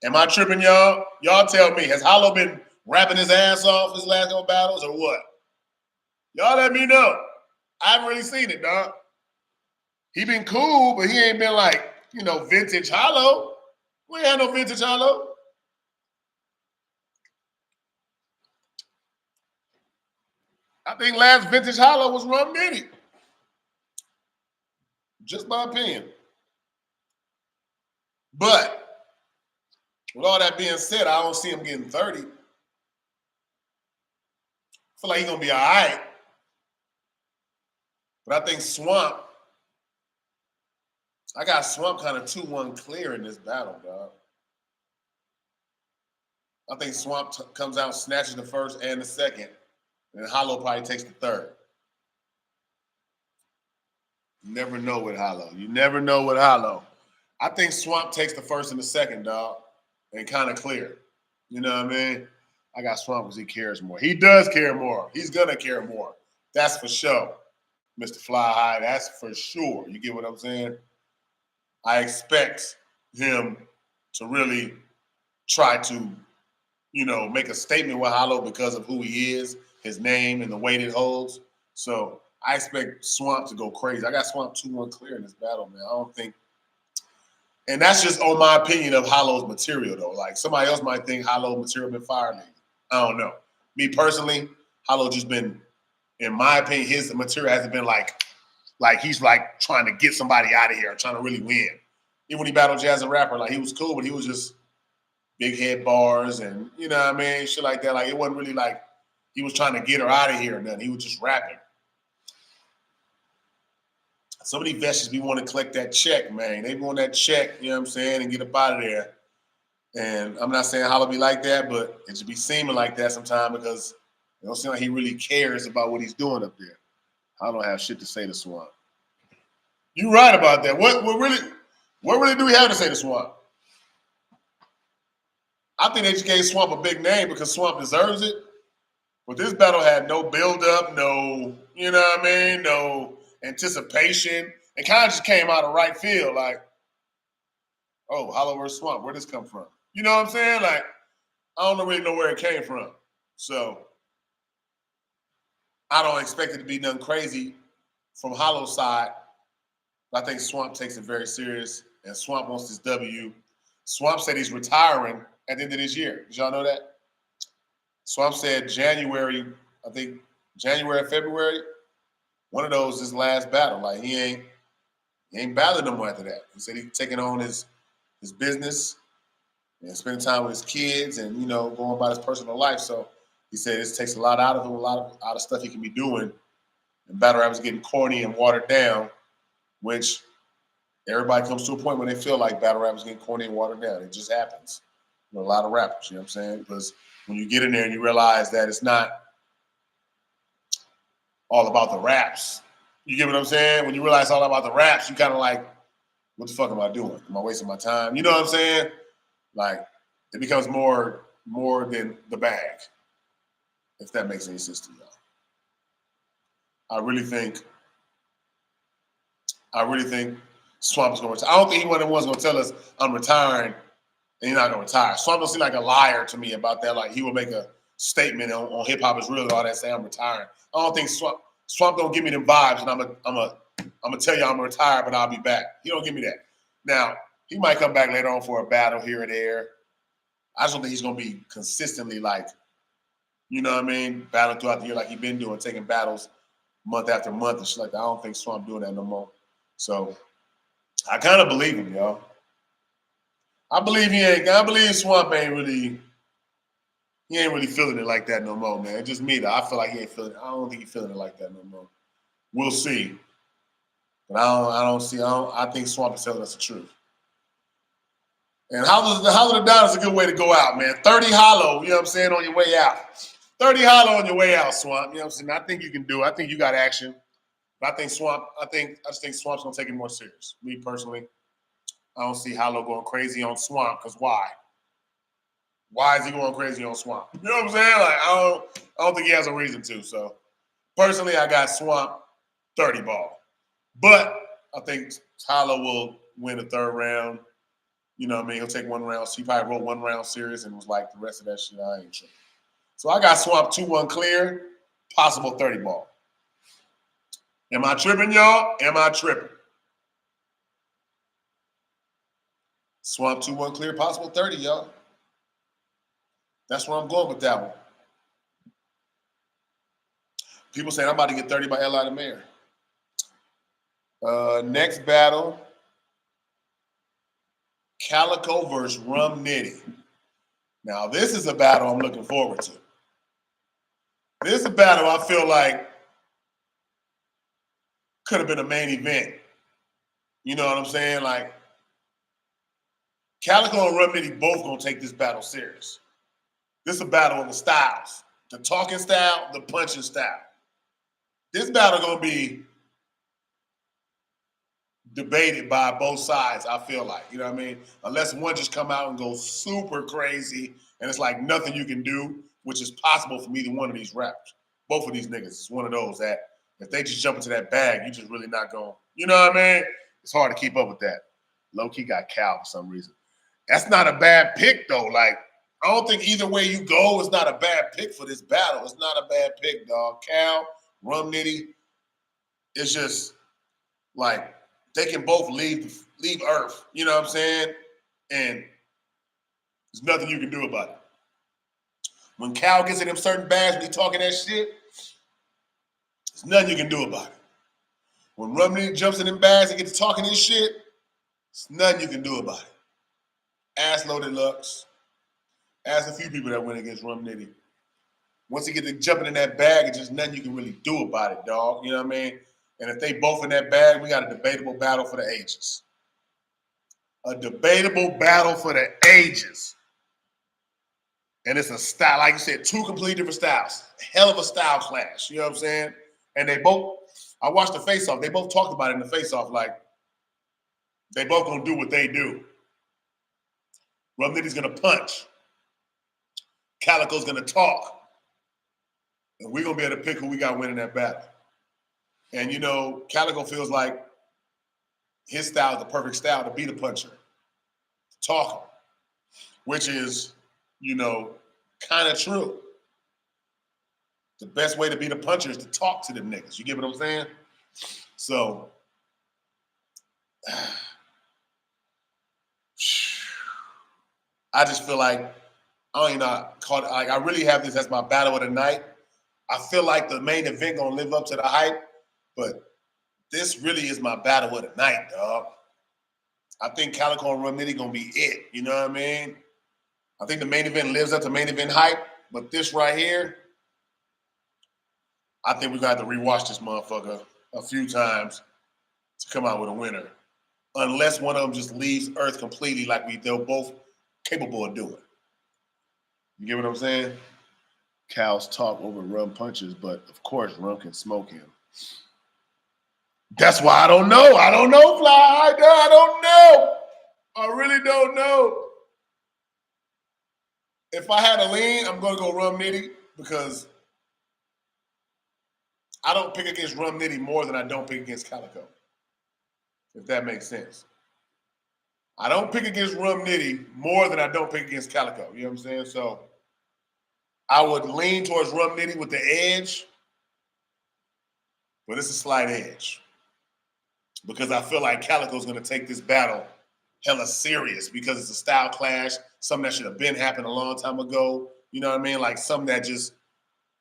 Am I tripping, y'all? Y'all tell me. Has Hollow been rapping his ass off his last couple battles or what? Y'all let me know. I haven't really seen it, dog. He been cool, but he ain't been like, vintage Hollow. We ain't had no vintage Hollow. I think last vintage Hollow was Rum Nitty. Just my opinion. But with all that being said, I don't see him getting 30. I feel like he's going to be all right. But I think Swamp, I got Swamp kind of 2-1 clear in this battle, dog. I think Swamp comes out, snatches the first and the second, and Hollow probably takes the third. You never know with Hollow. I think Swamp takes the first and the second, dog, and kind of clear. You know what I mean? I got Swamp because he cares more. He does care more. He's going to care more. That's for sure. Mr. Fly High, that's for sure. You get what I'm saying? I expect him to really try to, make a statement with Hollow because of who he is, his name, and the weight it holds. So I expect Swamp to go crazy. I got Swamp 2-1 clear in this battle, man. I don't think, and that's just on my opinion of Hollow's material, though. Like somebody else might think Hollow material been fired lately. I don't know. Me personally, Hollow just been, in my opinion, his material hasn't been like he's like trying to get somebody out of here, trying to really win. Even when he battled Jazz and Rapper, like he was cool, but he was just big head bars and shit like that. Like it wasn't really like he was trying to get her out of here or nothing. He was just rapping. Some of these vets be want to collect that check, man. They want that check, you know what I'm saying, and get up out of there. And I'm not saying Hollow be like that, but it should be seeming like that sometimes because it don't seem like he really cares about what he's doing up there. I don't have shit to say to Swamp. You right about that. What really do we have to say to Swamp? I think they just gave Swamp a big name because Swamp deserves it. But this battle had no build-up, no, no anticipation. It kind of just came out of right field, like, oh, Hollow versus Swamp, where'd this come from? You know what I'm saying? Like, I don't really know where it came from. So, I don't expect it to be nothing crazy from Hollow's side. But I think Swamp takes it very serious, and Swamp wants this W. Swamp said he's retiring at the end of this year. Did y'all know that? Swamp said January, I think January, February, one of those his last battle. Like he ain't battling no more after that. He said he's taking on his business and spending time with his kids and, you know, going about his personal life. So he said this takes a lot out of him, a lot of stuff he can be doing. And battle rap is getting corny and watered down, which everybody comes to a point when they feel like battle rap is getting corny and watered down. It just happens. You know, a lot of rappers, you know what I'm saying? Because when you get in there and you realize that it's not all about the raps. You get what I'm saying? When you realize it's all about the raps, you kind of like, what the fuck am I doing? Am I wasting my time? You know what I'm saying? Like, it becomes more than the bag, if that makes any sense to y'all. I really think Swamp is going to retire. I don't think he one of the ones going to tell us I'm retiring and he's not going to retire. Swamp don't seem like a liar to me about that. Like, he will make a statement on Hip Hop Is Real and all that, say I'm retiring. I don't think Swamp don't give me them vibes, and I'm gonna tell you I'm gonna retire, but I'll be back. He don't give me that. Now, he might come back later on for a battle here and there. I just don't think he's gonna be consistently like, you know what I mean, battling throughout the year like he's been doing, taking battles month after month and shit like that. I don't think Swamp doing that no more. So I kind of believe him, y'all. I believe Swamp ain't really feeling it like that no more, man. It's just me though. I feel like he ain't feeling it. I don't think he's feeling it like that no more. We'll see. But I think Swamp is telling us the truth. And Hollow Down is a good way to go out, man. 30 hollow, you know what I'm saying, on your way out. 30 hollow on your way out, Swamp. You know what I'm saying? I think you can do it. I think you got action. But I just think Swamp's gonna take it more serious. Me personally. I don't see Hollow going crazy on Swamp, because why? Why is he going crazy on Swamp? You know what I'm saying? Like, I don't think he has a reason to. So personally, I got Swamp 30 ball. But I think Hollow will win the third round. You know what I mean? He'll take one round. He probably wrote one round series and was like, the rest of that shit, I ain't sure. So I got Swamp 2-1 clear, possible 30 ball. Am I tripping, y'all? Am I tripping? Swamp 2-1 clear, possible 30, y'all. That's where I'm going with that one. People saying I'm about to get 30 by Eli the Mayor. Next battle, Calico versus Rum Nitty. Now, this is a battle I'm looking forward to. This is a battle I feel like could have been a main event. You know what I'm saying? Like, Calico and Rum Nitty both gonna take this battle serious. This is a battle of the styles. The talking style, the punching style. This battle gonna be debated by both sides, I feel like. You know what I mean? Unless one just come out and go super crazy and it's like nothing you can do, which is possible from either one of these rappers. Both of these niggas. It's one of those that if they just jump into that bag, you just really not going, you know what I mean? It's hard to keep up with that. Low-key got Cal for some reason. That's not a bad pick, though. Like, I don't think either way you go, it's not a bad pick for this battle. It's not a bad pick, dog. Cal, Rum Nitty, it's just like they can both leave Earth, you know what I'm saying? And there's nothing you can do about it. When Cal gets in them certain bags when he talking that shit, there's nothing you can do about it. When Rum Nitty jumps in them bags and gets to talking this shit, there's nothing you can do about it. Ass Loaded Lux. Ask a few people that went against Rum Nitty. Once he get to jumping in that bag, it's just nothing you can really do about it, dog. You know what I mean? And if they both in that bag, we got a debatable battle for the ages. A debatable battle for the ages. And it's a style, like you said, two completely different styles. Hell of a style clash, you know what I'm saying? And they both, I watched the face-off, they both talked about it in the face-off, like they both gonna do what they do. Rum Nitty's gonna punch. Calico's gonna talk. And we're gonna be able to pick who we got winning that battle. And you know, Calico feels like his style is the perfect style to be the puncher, to talk him, which is, you know, kind of true. the best way to be the puncher is to talk to them niggas. You get what I'm saying? So, I just feel like I don't even know. Like I really have this as my battle of the night. I feel like the main event gonna live up to the hype, but this really is my battle of the night, dog. I think Calico and Rum Nitty gonna be it. You know what I mean? I think the main event lives up to main event hype, but this right here, I think we got to rewatch this motherfucker a few times to come out with a winner. Unless one of them just leaves Earth completely like they're both capable of doing. You get what I'm saying? Cows talk over Rum punches, but of course Rum can smoke him. That's why I don't know. I don't know, Fly. I don't know. I really don't know. If I had a lean, I'm going to go Rum Nitty because I don't pick against Rum Nitty more than I don't pick against Calico. If that makes sense. I don't pick against Rum Nitty more than I don't pick against Calico. You know what I'm saying? So I would lean towards Rum Nitty with the edge, but it's a slight edge. Because I feel like Calico's going to take this battle hella serious because it's a style clash, something that should have been happened a long time ago. You know what I mean? Like something that just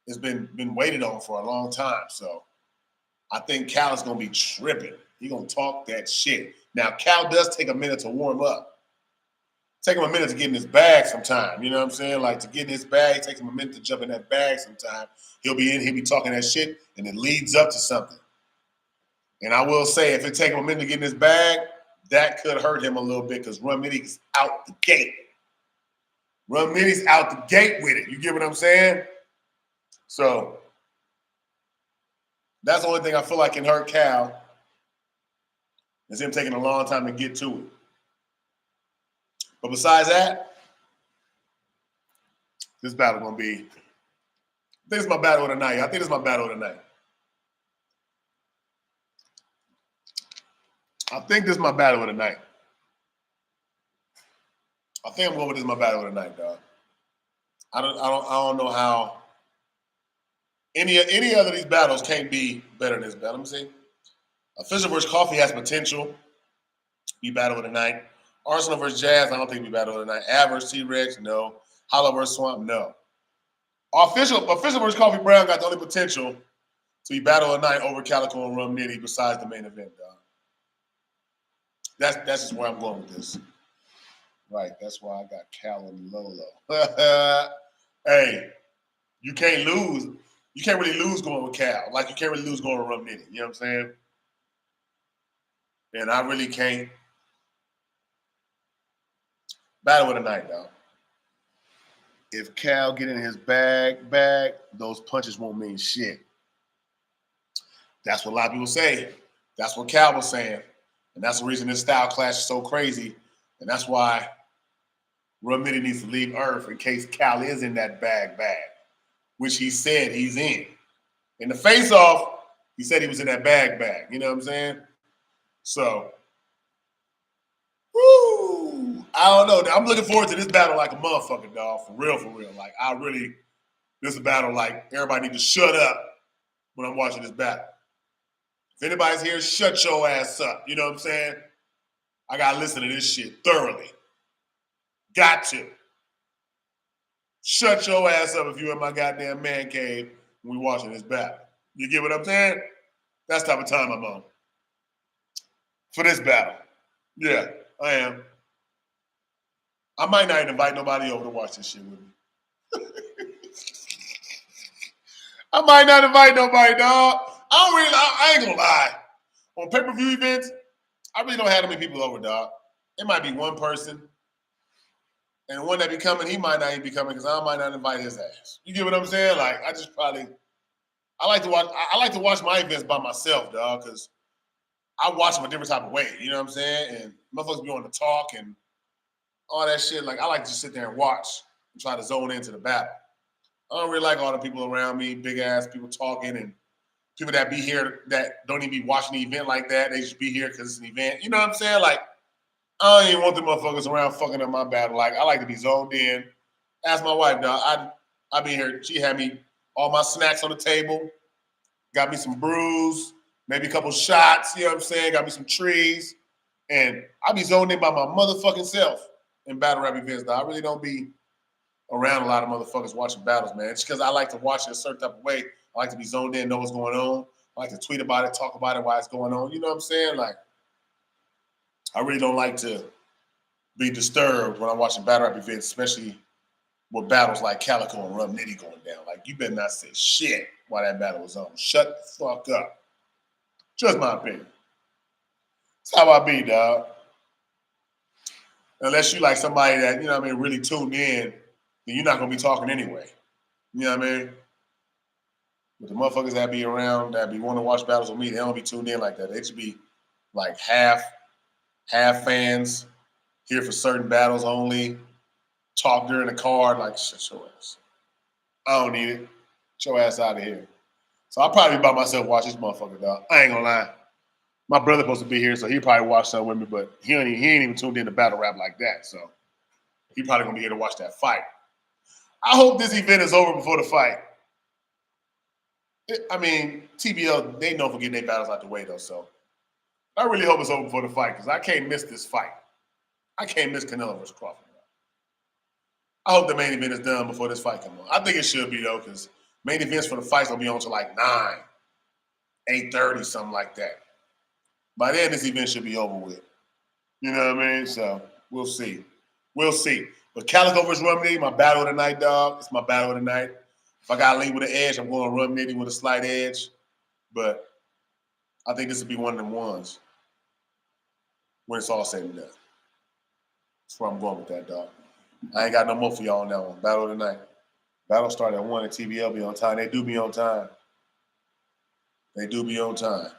has been waited on for a long time. So I think Cal is going to be tripping. He's going to talk that shit. Now, Cal does take a minute to warm up. Take him a minute to get in his bag sometime. You know what I'm saying? Like to get in his bag, it takes him a minute to jump in that bag sometime. He'll be talking that shit, and it leads up to something. And I will say, if it takes him a minute to get in his bag, that could hurt him a little bit because Rum Nitty's out the gate. Rum Nitty's out the gate with it. You get what I'm saying? So that's the only thing I feel like can hurt Cal is him taking a long time to get to it. But besides that, this battle gonna be. I think it's my battle of the night. I think this is my battle of the night. I think I'm going with this my battle of the night, dog. I don't know how any other of these battles can't be better than this battle. Let me see. Fisher versus Coffee has potential. Be battle of the night. Arsenal versus Jazz, I don't think be battle of the night. Av versus T-Rex, no. Hollow versus Swamp, no. Official versus Coffee Brown got the only potential to be battle of the night over Calico and Rum Nitty besides the main event, dog. That's just where I'm going with this. Right, that's why I got Cal and Lolo. Hey, you can't lose. You can't really lose going with Cal. Like you can't really lose going with Rum Nitty. You know what I'm saying? And I really can't. Battle of the night, dog. If Cal get in his bag, those punches won't mean shit. That's what a lot of people say. That's what Cal was saying. And that's the reason this style clash is so crazy. And that's why Rum Nitty needs to leave Earth in case Cal is in that bag, which he said he's in. In the face-off, he said he was in that bag. You know what I'm saying? So, woo, I don't know. I'm looking forward to this battle like a motherfucker, dog. For real. Like, this is a battle like everybody need to shut up when I'm watching this battle. If anybody's here, shut your ass up. You know what I'm saying? I got to listen to this shit thoroughly. Got to. Shut your ass up if you're in my goddamn man cave when we watching this battle. You get what I'm saying? That's the type of time I'm on. For this battle. Yeah, I am. I might not even invite nobody over to watch this shit with me. I might not invite nobody, dog. I ain't gonna lie. On pay-per-view events, I really don't have that many people over, dog. It might be one person. And the one that be coming, he might not even be coming because I might not invite his ass. You get what I'm saying? Like, I like to watch my events by myself, dog, because I watch them a different type of way. You know what I'm saying? And motherfuckers be on the talk and all that shit. Like, I like to just sit there and watch and try to zone into the battle. I don't really like all the people around me, big ass people talking and people that be here that don't even be watching the event like that. They just be here because it's an event. You know what I'm saying? Like, I don't even want the motherfuckers around fucking up my battle. Like, I like to be zoned in. Ask my wife, dog. I be here. She had me all my snacks on the table. Got me some brews, maybe a couple shots, you know what I'm saying? Got me some trees. And I be zoned in by my motherfucking self in battle rap events. Though I really don't be around a lot of motherfuckers watching battles, man. It's because I like to watch it a certain type of way. I like to be zoned in, know what's going on. I like to tweet about it, talk about it while it's going on. You know what I'm saying? Like, I really don't like to be disturbed when I'm watching battle rap events, especially with battles like Calico and Rum Nitty going down. Like, you better not say shit while that battle was on. Shut the fuck up. Just my opinion. That's how I be, dog. Unless you like somebody that, you know what I mean, really tuned in, then you're not going to be talking anyway. You know what I mean? But the motherfuckers that be around, that be wanting to watch battles with me, they don't be tuned in like that. They should be like half fans, here for certain battles only, talk during the card, like, shut your ass. I don't need it. Get your ass out of here. So I'll probably be by myself watch this motherfucker, dog. I ain't gonna lie. My brother supposed to be here, so he probably watch something with me, but he ain't even tuned in to battle rap like that. So he probably gonna be here to watch that fight. I hope this event is over before the fight. I mean, TBL, they know for getting their battles out the way, though, so I really hope it's over before the fight, because I can't miss this fight. I can't miss Canelo versus Crawford. I hope the main event is done before this fight comes on. I think it should be, though, because main events for the fights will be on till like 9, 8:30, something like that. By then, this event should be over with. You know what I mean? So we'll see. We'll see. But Calico versus Rum Nitty, my battle of the night, dog. It's my battle of the night. If I got to lead with an edge, I'm going Rum Nitty with a slight edge. But I think this will be one of them ones when it's all said and done. That's where I'm going with that, dog. I ain't got no more for y'all on that one. Battle of the night. Battle start at 1 and TBL be on time. They do be on time. They do be on time.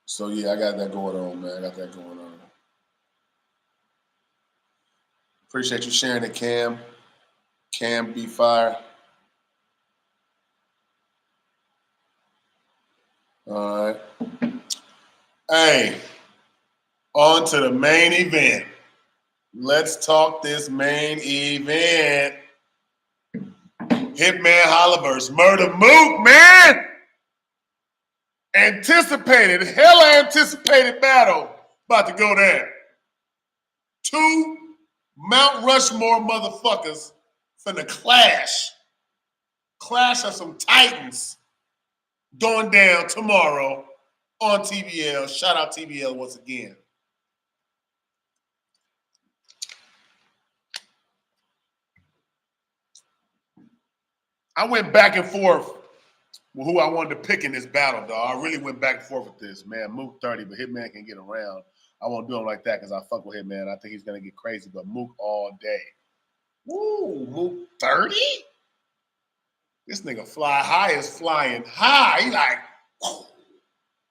So, yeah, I got that going on, man. I got that going on. Appreciate you sharing it, Cam. Cam, be fire. All right. Hey, on to the main event. Let's talk this main event. Hitman Holla versus Murder Mook, man. Hella anticipated battle about to go down. 2 Mount Rushmore motherfuckers finna clash. Clash of some titans going down tomorrow on TBL. Shout out TBL once again. I went back and forth with who I wanted to pick in this battle, dog. I really went back and forth with this, man. Mook 30, but Hitman can get around. I won't do him like that because I fuck with Hitman. I think he's going to get crazy, but Mook all day. Woo, Mook 30? This nigga fly high is flying high. He like, whoo.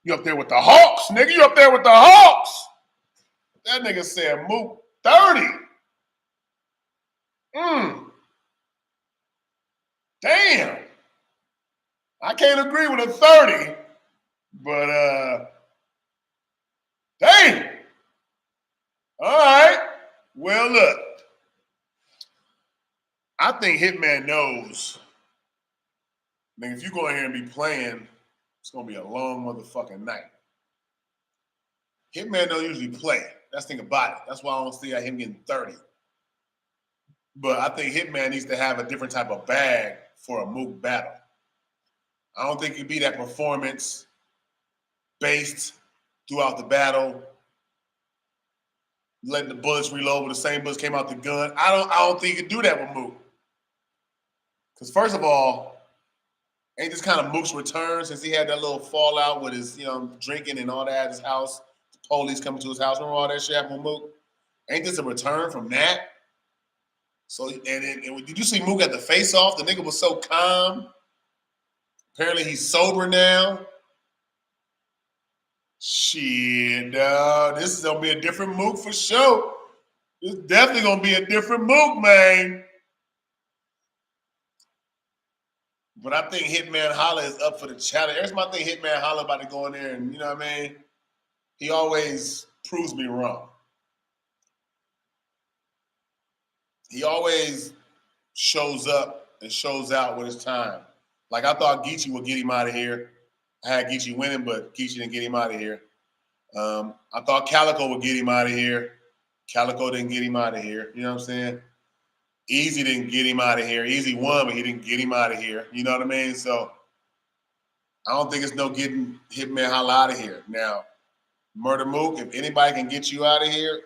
You up there with the Hawks, nigga. You up there with the Hawks. That nigga said Mook 30. Damn. I can't agree with a 30, but damn. All right. Well, look. I think Hitman knows. I mean, if you go in here and be playing, it's going to be a long motherfucking night. Hitman don't usually play. That's the thing about it. That's why I don't see him getting 30. But I think Hitman needs to have a different type of bag for a Mook battle. I don't think it be that performance-based throughout the battle, letting the bullets reload with the same bullets came out the gun. I don't think you can do that with Mook. Because first of all, ain't this kind of Mook's return since he had that little fallout with his, drinking and all that at his house, the police coming to his house, remember all that shit happened with Mook? Ain't this a return from that? So, and did you see Mook at the face-off? The nigga was so calm. Apparently he's sober now. Shit, dog. This is going to be a different Mook for sure. This is definitely going to be a different Mook, man. But I think Hitman Holla is up for the challenge. Every time I think Hitman Holla about to go in there and, you know what I mean? He always proves me wrong. he always shows up and shows out when it's time. Like I thought Geechee would get him out of here. I had Geechee winning, but Geechee didn't get him out of here. I thought Calico would get him out of here. Calico didn't get him out of here. You know what I'm saying? Easy didn't get him out of here. Easy won, but he didn't get him out of here. You know what I mean? So I don't think it's no getting Hitman Holla out of here. Now, Murder Mook, if anybody can get you out of here,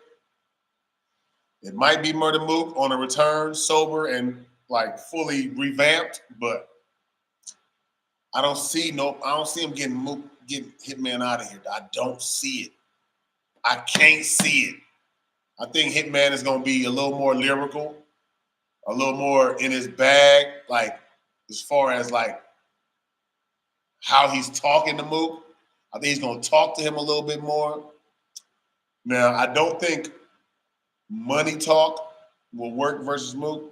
it might be Murder Mook on a return, sober and like fully revamped, but I don't see him getting Hitman out of here. I don't see it. I can't see it. I think Hitman is gonna be a little more lyrical, a little more in his bag, like as far as like how he's talking to Mook. I think he's gonna talk to him a little bit more. Now, I don't think money talk will work versus Mook.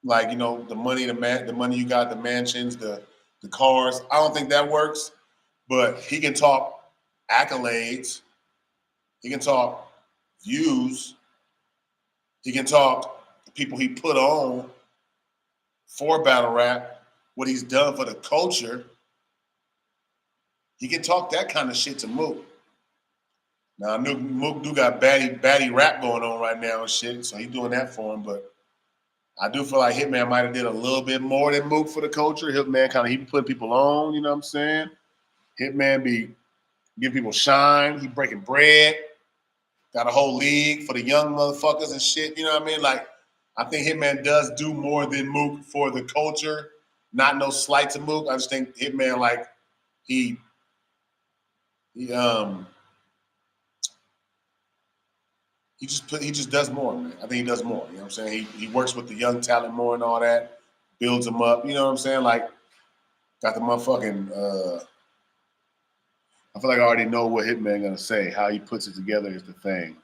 Like, you know, the money you got, the mansions, the cars. I don't think that works. But he can talk accolades. He can talk views. He can talk the people he put on for battle rap, what he's done for the culture. He can talk that kind of shit to Mook. Now, I knew Mook do got baddie rap going on right now and shit, so he's doing that for him. But I do feel like Hitman might have did a little bit more than Mook for the culture. Hitman he be putting people on, you know what I'm saying? Hitman be giving people shine. He breaking bread. Got a whole league for the young motherfuckers and shit, you know what I mean? Like, I think Hitman does do more than Mook for the culture. Not no slight to Mook. I just think Hitman, like, he just does more, man. I think he does more. You know what I'm saying? He works with the young talent more and all that, builds them up. You know what I'm saying? Like, got the motherfucking. I feel like I already know what Hitman gonna say. How he puts it together is the thing.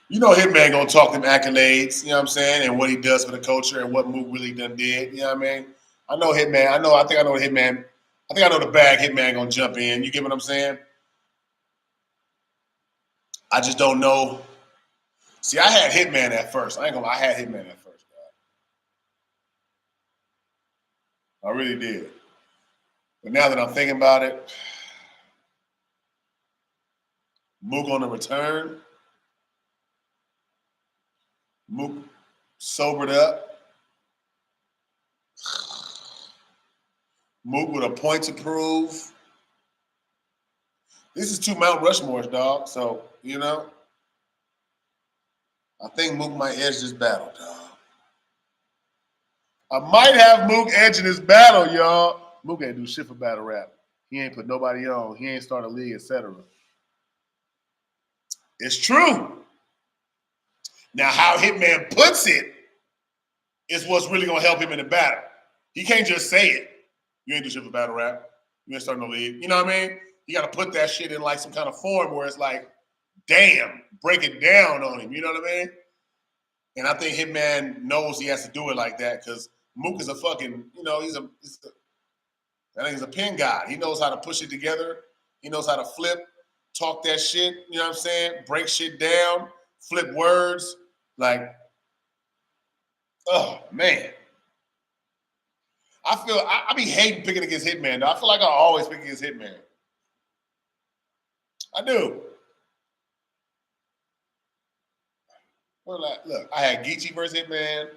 You know, Hitman gonna talk them accolades. You know what I'm saying? And what he does for the culture and what Mook really done did. You know what I mean? I know Hitman. I think I know Hitman. I think I know the bag Hitman gonna jump in. You get what I'm saying? I just don't know. See, I had Hitman at first. I ain't gonna lie, I had Hitman at first, God. I really did. But now that I'm thinking about it, Mook on the return. Mook sobered up. Mook with a point to prove. This is two Mount Rushmores, dog. So, you know, I think Mook might edge this battle, dog. I might have Mook edging this battle, y'all. Mook ain't do shit for battle rap. He ain't put nobody on. He ain't start a league, etc. It's true. Now, how Hitman puts it is what's really going to help him in the battle. He can't just say it. You ain't do shit for battle rap. You ain't starting no league. You know what I mean? You got to put that shit in like some kind of form where it's like, damn, break it down on him. You know what I mean? And I think Hitman knows he has to do it like that because Mook is a fucking, you know, I think he's a pen guy. He knows how to push it together. He knows how to flip, talk that shit, you know what I'm saying? Break shit down, flip words. Like, oh, man. I be hating picking against Hitman, though. I feel like I always pick against Hitman. I do. Well, look, I had Geechee versus Hitman.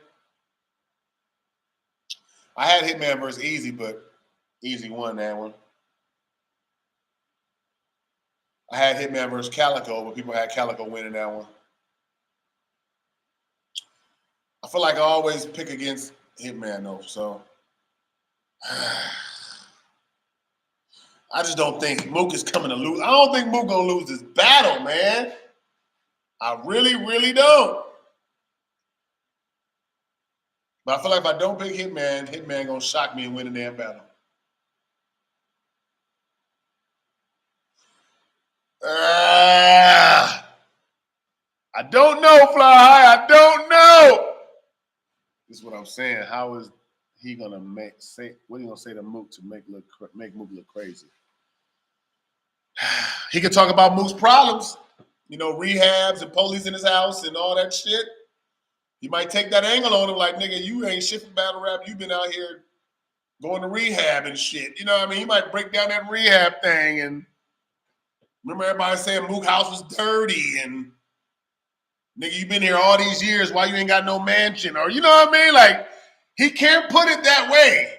I had Hitman versus Easy, but Easy won that one. I had Hitman versus Calico, but people had Calico winning that one. I feel like I always pick against Hitman, though, so. I just don't think Mook is coming to lose. I don't think Mook gonna lose this battle, man. I really, really don't. But I feel like if I don't pick Hitman, Hitman gonna shock me and win the damn battle. I don't know, Fly High. I don't know. This is what I'm saying. How is he gonna what are you gonna say to Mook to make Mook look crazy? He can talk about Mook's problems, you know, rehabs and police in his house and all that shit. He might take that angle on him like, nigga, you ain't shit for battle rap. You been out here going to rehab and shit. You know what I mean? He might break down that rehab thing and remember everybody saying Mook house was dirty and nigga, you been here all these years. Why you ain't got no mansion? Or you know what I mean? Like, he can't put it that way.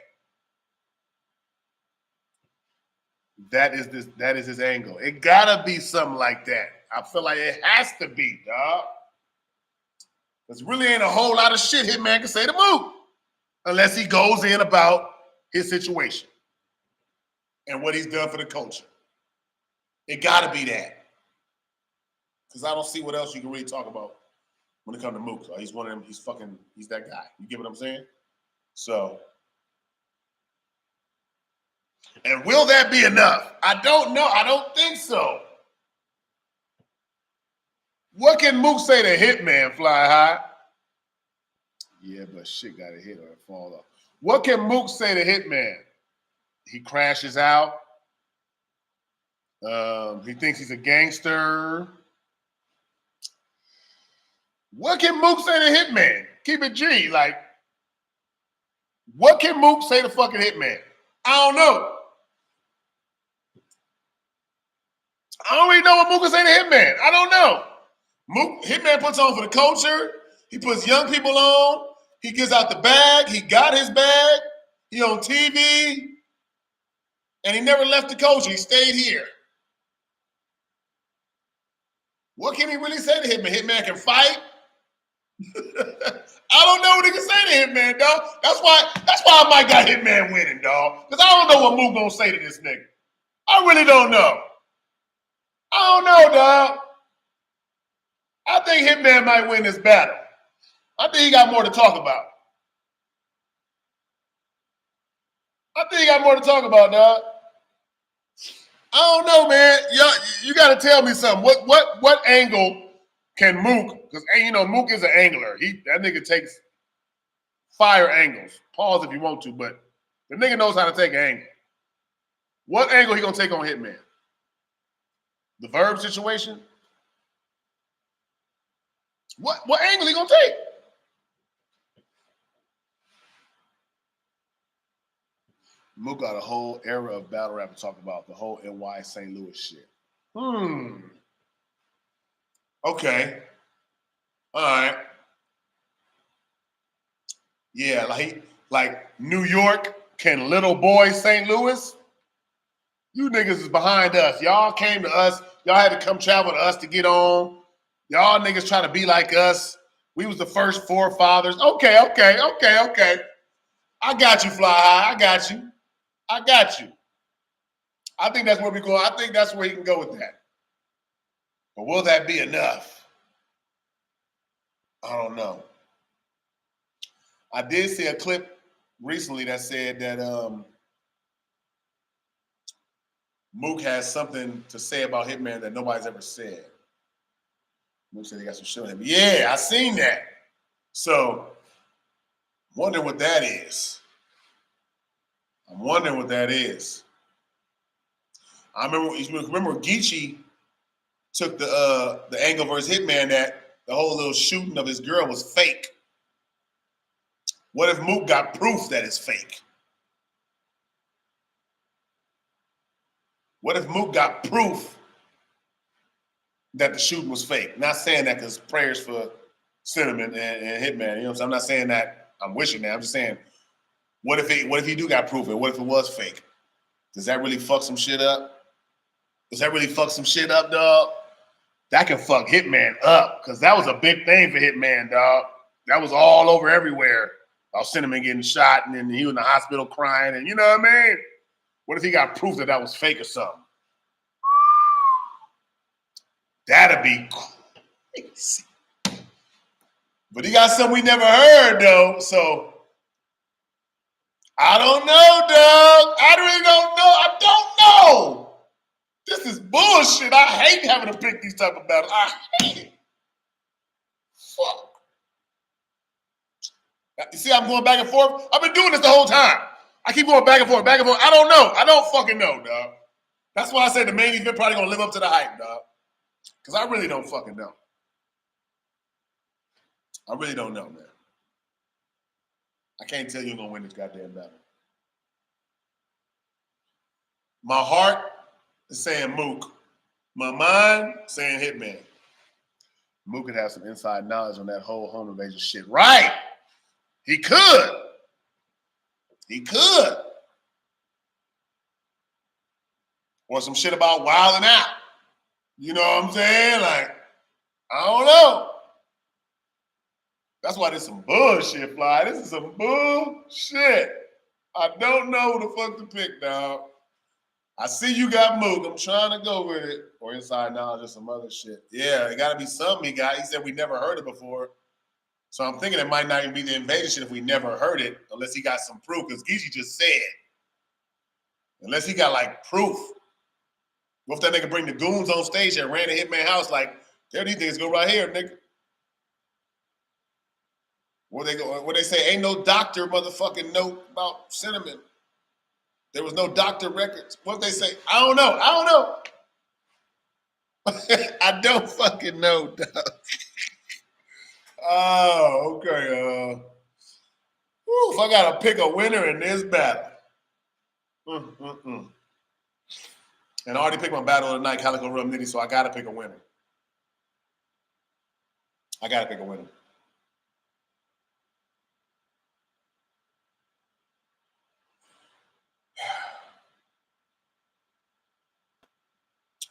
That is his angle. It gotta be something like that. I feel like it has to be, dog. Because really ain't a whole lot of shit Hitman can say to Mook. Unless he goes in about his situation and what he's done for the culture. It gotta be that. Because I don't see what else you can really talk about when it comes to Mook. He's one of them, he's that guy. You get what I'm saying? So, and will that be enough? I don't know. I don't think so. What can Mook say to Hitman, Fly High? Yeah, but shit got to hit or fall off. What can Mook say to Hitman? He crashes out. He thinks he's a gangster. What can Mook say to Hitman? Keep it G. Like, what can Mook say to fucking Hitman? I don't know. I don't really know what Mook can say to Hitman. I don't know. Hitman puts on for the culture. He puts young people on. He gets out the bag. He got his bag. He on TV. And he never left the culture. He stayed here. What can he really say to Hitman? Hitman can fight. I don't know what he can say to Hitman, dog. That's why I might got Hitman winning, dog. Because I don't know what Mook gonna say to this nigga. I really don't know. I don't know, dog. I think Hitman might win this battle. I think he got more to talk about. Dog. I don't know, man. You got to tell me something. What angle can Mook? Because you know Mook is an angler. That nigga takes fire angles. Pause if you want to, but the nigga knows how to take an angle. What angle he gonna take on Hitman? The Verb situation? What angle he gonna take? Mook got a whole era of battle rap to talk about, the whole NY St. Louis shit. Okay. All right. Yeah, like New York can little boy St. Louis. You niggas is behind us. Y'all came to us. Y'all had to come travel to us to get on. Y'all niggas trying to be like us. We was the first forefathers. Okay. I got you, Fly High. I got you. I think that's where we go. I think that's where he can go with that. But will that be enough? I don't know. I did see a clip recently that said that Mook has something to say about Hitman that nobody's ever said. Mook said he got some shit on him. Yeah, I seen that. So, wonder what that is. I'm wondering what that is. I remember Geechee took the angle versus Hitman that the whole little shooting of his girl was fake. What if Mook got proof that it's fake? What if Mook got proof that the shooting was fake? Not saying that because prayers for Cinnamon and Hitman. You know what I'm saying? I'm not saying that I'm wishing that. I'm just saying, what if he do got proof and what if it was fake? Does that really fuck some shit up? Dog? That can fuck Hitman up because that was a big thing for Hitman, dog. That was all over everywhere. Cinnamon getting shot and then he was in the hospital crying and you know what I mean? What if he got proof that was fake or something? That'd be crazy. But he got something we never heard though, so I don't know, dog. I really don't know. I don't know. This is bullshit. I hate having to pick these type of battles. I hate it. Fuck. You see, I'm going back and forth. I've been doing this the whole time. I keep going back and forth. I don't know. I don't fucking know, dog. That's why I said the main event probably gonna live up to the hype, dog. Because I really don't fucking know. I really don't know, man. I can't tell you who's gonna win this goddamn battle. My heart is saying Mook. My mind saying Hitman. Mook could have some inside knowledge on that whole home invasion shit. Right. He could. He could. Or some shit about wilding out. You know what I'm saying? Like, I don't know. That's why this some bullshit, Fly. This is some bullshit. I don't know who the fuck to pick, dog. I see you got Mook. I'm trying to go with it. Or inside knowledge or some other shit. Yeah, it got to be something he got. He said we never heard it before. So I'm thinking it might not even be the invasion shit if we never heard it, unless he got some proof, because Geechee just said. Unless he got, like, proof. What if that nigga bring the goons on stage and ran the Hitman house like, there these niggas go right here, nigga. Where they say, ain't no doctor motherfucking note about cinnamon. There was no doctor records. What they say? I don't know. I don't fucking know, dog. Oh, okay. If I gotta pick a winner in this battle. And I already picked my battle of the night, Calico Rum Nitty, so I gotta pick a winner.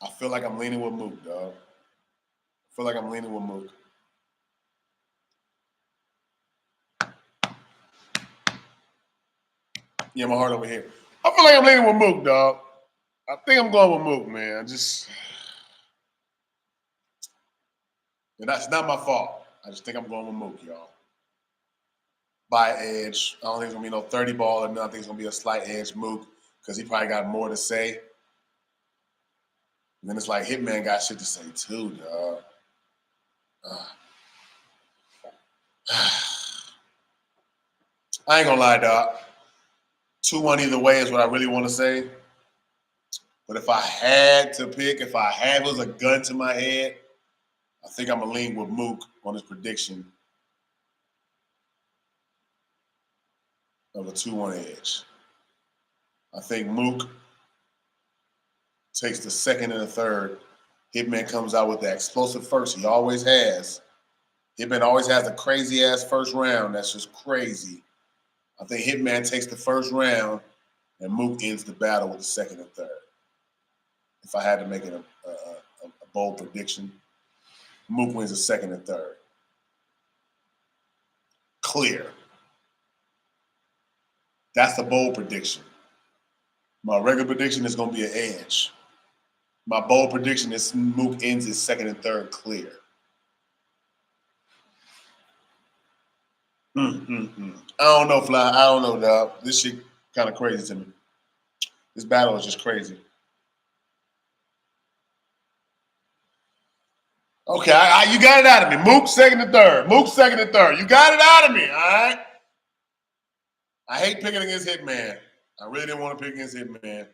I feel like I'm leaning with Mook, dog. Yeah, my heart over here. I feel like I'm leaning with Mook, dog. I think I'm going with Mook, man. And that's not my fault. I just think I'm going with Mook, y'all. By edge. I don't think it's going to be no 30 ball or nothing. I think it's going to be a slight edge Mook because he probably got more to say. And then it's like Hitman got shit to say too, dog. I ain't going to lie, dog. 2-1 either way is what I really want to say. But if I had to pick, if it was a gun to my head, I think I'm going to lean with Mook on his prediction of a 2-1 edge. I think Mook takes the second and the third. Hitman comes out with that explosive first. He always has. Hitman always has a crazy-ass first round. That's just crazy. I think Hitman takes the first round and Mook ends the battle with the second and third. If I had to make it a bold prediction, Mook wins the second and third. Clear. That's a bold prediction. My regular prediction is going to be an edge. My bold prediction is Mook ends his second and third clear. I don't know, Fly. I don't know, dog. This shit kind of crazy to me. This battle is just crazy. Okay, you got it out of me. Mook second and third. You got it out of me, all right? I hate picking against Hitman. I really didn't want to pick against Hitman.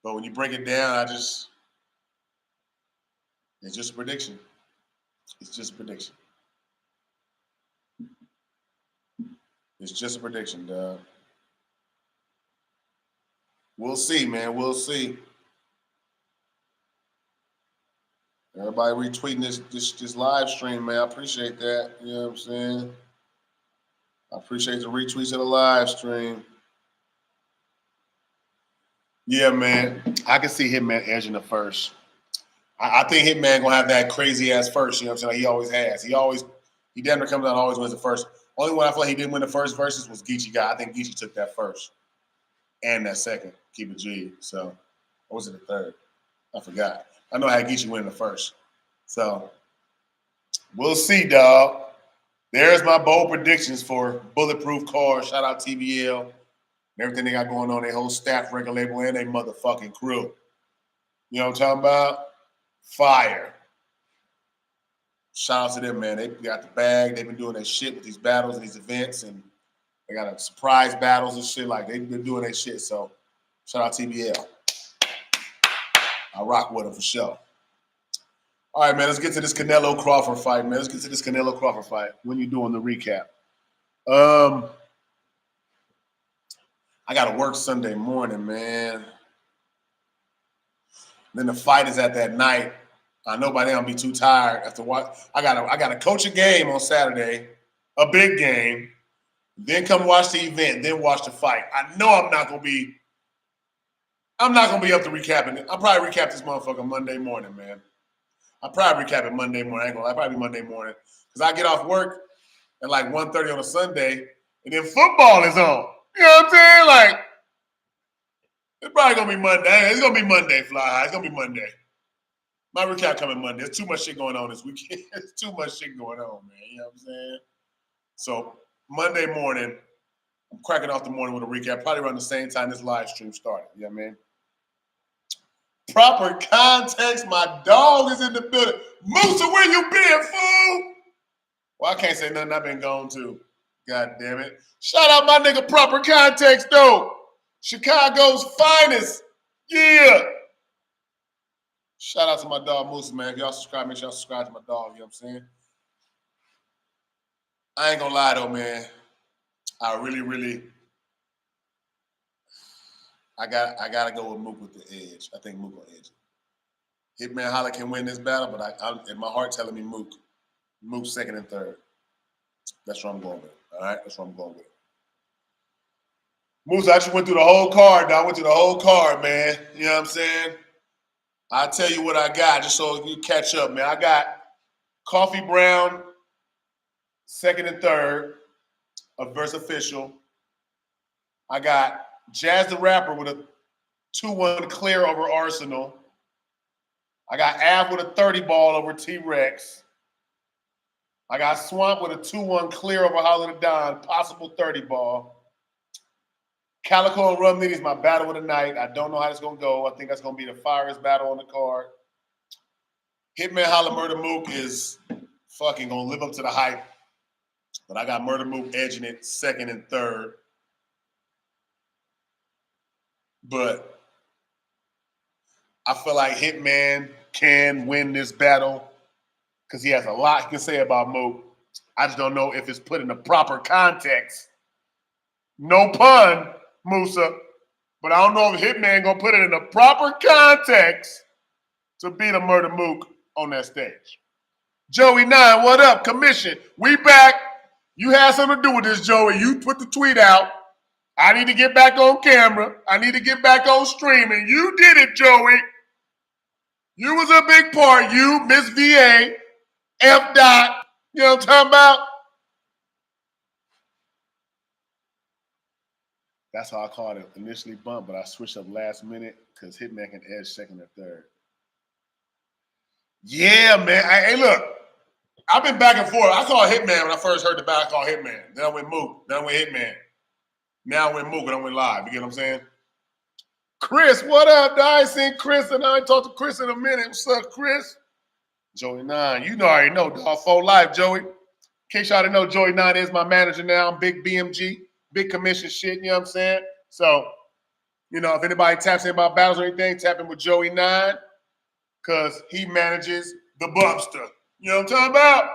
But when you break it down, it's just a prediction. It's just a prediction. Dog. We'll see, man. We'll see. Everybody retweeting this live stream, man. I appreciate that. You know what I'm saying? I appreciate the retweets of the live stream. Yeah, man. I can see Hitman edging the first. I think Hitman gonna have that crazy ass first. You know what I'm saying? Like he always has. He damn near comes out and always wins the first. Only one I feel like he didn't win the first versus was Geechee guy. I think Geechee took that first and that second. Keep it G. So, what was it the third? I forgot. I know I had Geechee win the first. So, we'll see, dog. There's my bold predictions for Bulletproof cars. Shout out TBL and everything they got going on. Their whole staff, record label, and their motherfucking crew. You know what I'm talking about? Fire. Shout out to them, man. They got the bag. They've been doing their shit with these battles and these events, and they got a surprise battles and shit. Like, they've been doing their shit. So, shout out TBL. I rock with them for sure. All right, man, let's get to this Canelo Crawford fight, man. Let's get to this Canelo Crawford fight when you're doing the recap. I got to work Sunday morning, man. Then the fight is at that night. I know by then I'll be too tired after watch. I gotta coach a game on Saturday, a big game. Then come watch the event. Then watch the fight. I know I'm not gonna be up to recapping it. I'll probably recap this motherfucker Monday morning, man. I'll probably recap it Monday morning. I ain't gonna lie, probably Monday morning because I get off work at like 1:30 on a Sunday, and then football is on. You know what I'm saying? Like, it's probably gonna be Monday. It's gonna be Monday, Fly High. It's gonna be Monday. My recap coming Monday. There's too much shit going on this weekend. There's too much shit going on, man. You know what I'm saying? So Monday morning, I'm cracking off the morning with a recap, probably around the same time this live stream started. You know what I mean? Proper context. My dog is in the building. Moosa, where you been, fool? Well, I can't say nothing. I've been gone too. God damn it. Shout out my nigga Proper Context, though. Chicago's finest. Yeah. Shout out to my dog Moosa, man. If y'all subscribe, make sure y'all subscribe to my dog. You know what I'm saying? I ain't gonna lie, though, man. I really, I gotta go with Mook with the edge. I think Mook will edge it. Hitman Holla can win this battle, but I'm in my heart telling me Mook. Mook second and third. That's what I'm going with. All right, that's what I'm going with. Moose, I just went through the whole card, dog. I went through the whole card, man. You know what I'm saying? I'll tell you what I got, just so you catch up, man. I got Coffee Brown, second and third, a verse official. I got Jazz the Rapper with a 2-1 clear over Arsenal. I got Av with a 30 ball over T-Rex. I got Swamp with a 2-1 clear over Hollow the Don, possible 30 ball. Calico and Rum Nitty is my battle of the night. I don't know how it's going to go. I think that's going to be the fireest battle on the card. Hitman Holla Murder Mook is fucking going to live up to the hype. But I got Murder Mook edging it second and third. But I feel like Hitman can win this battle because he has a lot he can say about Mook. I just don't know if it's put in the proper context. No pun, Musa. But I don't know if Hitman gonna put it in the proper context to beat a Murder Mook on that stage. Joey 9, what up? Commission. We back. You had something to do with this, Joey. You put the tweet out. I need to get back on camera. I need to get back on streaming. You did it, Joey. You was a big part. You, Miss VA, F. Dot. You know what I'm talking about? That's how I called it initially Bump, but I switched up last minute because Hitman can edge second or third. Yeah, man. Hey, look. I've been back and forth. I called Hitman when I first heard the battle. I called Hitman. Then I went Mook. Then I went Hitman. Now I went Mook and I went live. You get what I'm saying? Chris, what up? I ain't seen Chris and I ain't talked to Chris in a minute. What's up, Chris? Joey 9. You know I already know, dog. Full life, Joey. In case y'all didn't know, Joey 9 is my manager now. I'm big BMG. Big commission shit, you know what I'm saying? So, you know, if anybody taps in about battles or anything, tap in with Joey 9 because he manages the Bumpster. You know what I'm talking about?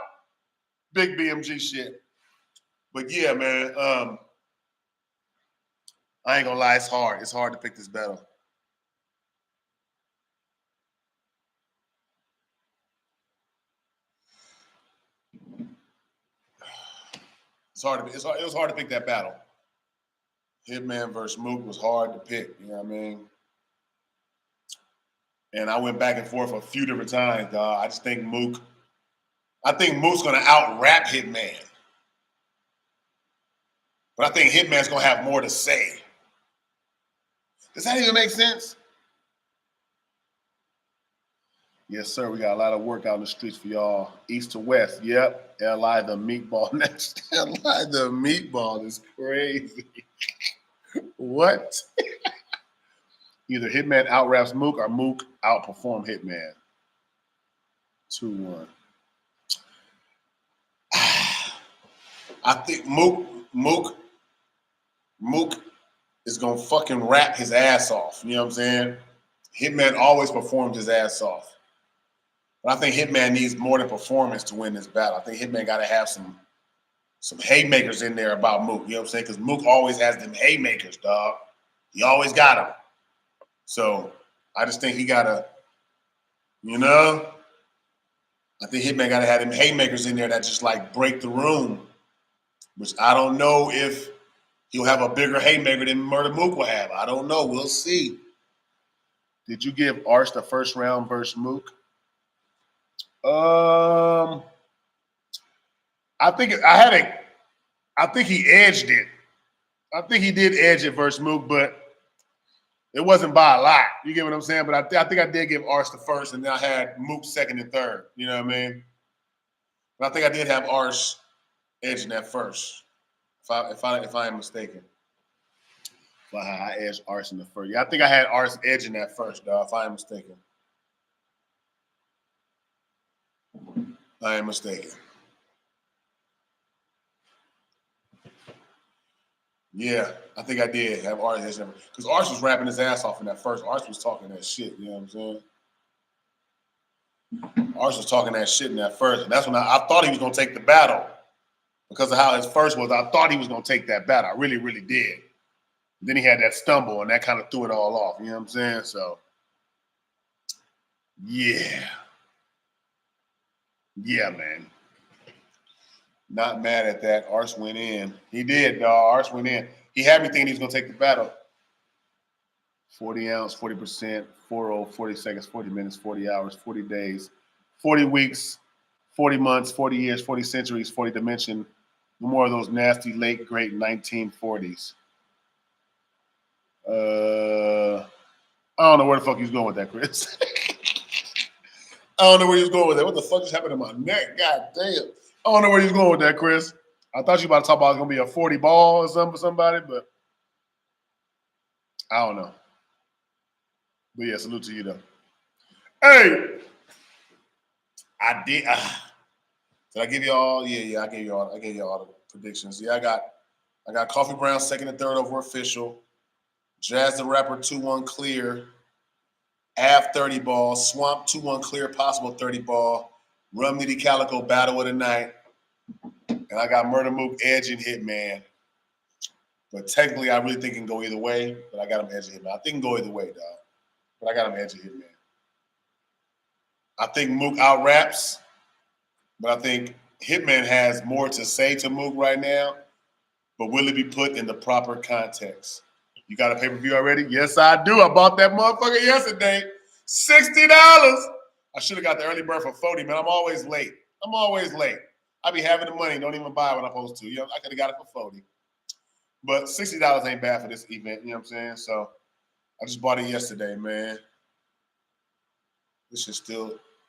Big BMG shit. But yeah, man, I ain't gonna lie, it's hard. It's hard to pick this battle. It was hard to pick that battle. Hitman versus Mook was hard to pick, you know what I mean? And I went back and forth a few different times, dog. I think Mook's gonna out-rap Hitman. But I think Hitman's gonna have more to say. Does that even make sense? Yes, sir. We got a lot of work out in the streets for y'all. East to west. Yep. L.I. the meatball next. L.I. the meatball is crazy. What? Either Hitman out-raps Mook or Mook outperform Hitman. 2-1. I think Mook is going to fucking rap his ass off. You know what I'm saying? Hitman always performed his ass off. But I think Hitman needs more than performance to win this battle. I think Hitman got to have some haymakers in there about Mook. You know what I'm saying? Because Mook always has them haymakers, dog. He always got them. So I just think he got to, I think Hitman got to have them haymakers in there that just like break the room, which I don't know if he'll have a bigger haymaker than Murder Mook will have. I don't know. We'll see. Did you give Arch the first round versus Mook? I think he edged it. I think he did edge it versus Mook, but it wasn't by a lot. You get what I'm saying? But I think I did give Arch the first, and then I had Mook second and third. You know what I mean? But I think I did have Arch edging that first, if I am mistaken. But I edged Arch in the first. Yeah, I think I had Arch edging that first, dog. If I am mistaken. I am mistaken. Yeah, I think I did have Arch edging that because Arch was rapping his ass off in that first. Arch was talking that shit. You know what I'm saying? Arch was talking that shit in that first, and that's when I thought he was going to take the battle because of how his first was. I thought he was going to take that battle. I really, really did. Then he had that stumble, and that kind of threw it all off. You know what I'm saying? So, yeah. Yeah, man. Not mad at that. Arch went in. He did, dog. Arch went in. He had me thinking he was going to take the battle. 40 ounce, 40%, 40, 40 seconds, 40 minutes, 40 hours, 40 days, 40 weeks, 40 months, 40 years, 40 centuries, 40 dimension. No more of those nasty late, great 1940s. I don't know where the fuck he was going with that, Chris. I don't know where he was going with that. What the fuck just happened to my neck? God damn. I don't know where he was going with that, Chris. I thought you were about to talk about it's going to be a 40 ball or something for somebody, but I don't know. But yeah, salute to you though. Hey, I did. Did I give you all? Yeah. I gave you all the predictions. Yeah, I got Coffee Brown second and third over official. Jazz the Rapper 2-1 clear. Av 30 ball. Swamp 2-1 clear. Possible 30 ball. Rum Nitty Calico battle of the night. And I got Murder Mook edging Hitman. But technically, I really think it can go either way. But I got him edging Hitman. I think it can go either way, dog. But I got him edging Hitman. I think Mook out raps. But I think Hitman has more to say to Mook right now. But will it be put in the proper context? You got a pay-per-view already? Yes, I do. I bought that motherfucker yesterday. $60. I should have got the early bird for 40, man. I'm always late. I be having the money, don't even buy what I'm supposed to. You know, I could have got it for 40. But $60 ain't bad for this event, you know what I'm saying? So I just bought it yesterday, man. This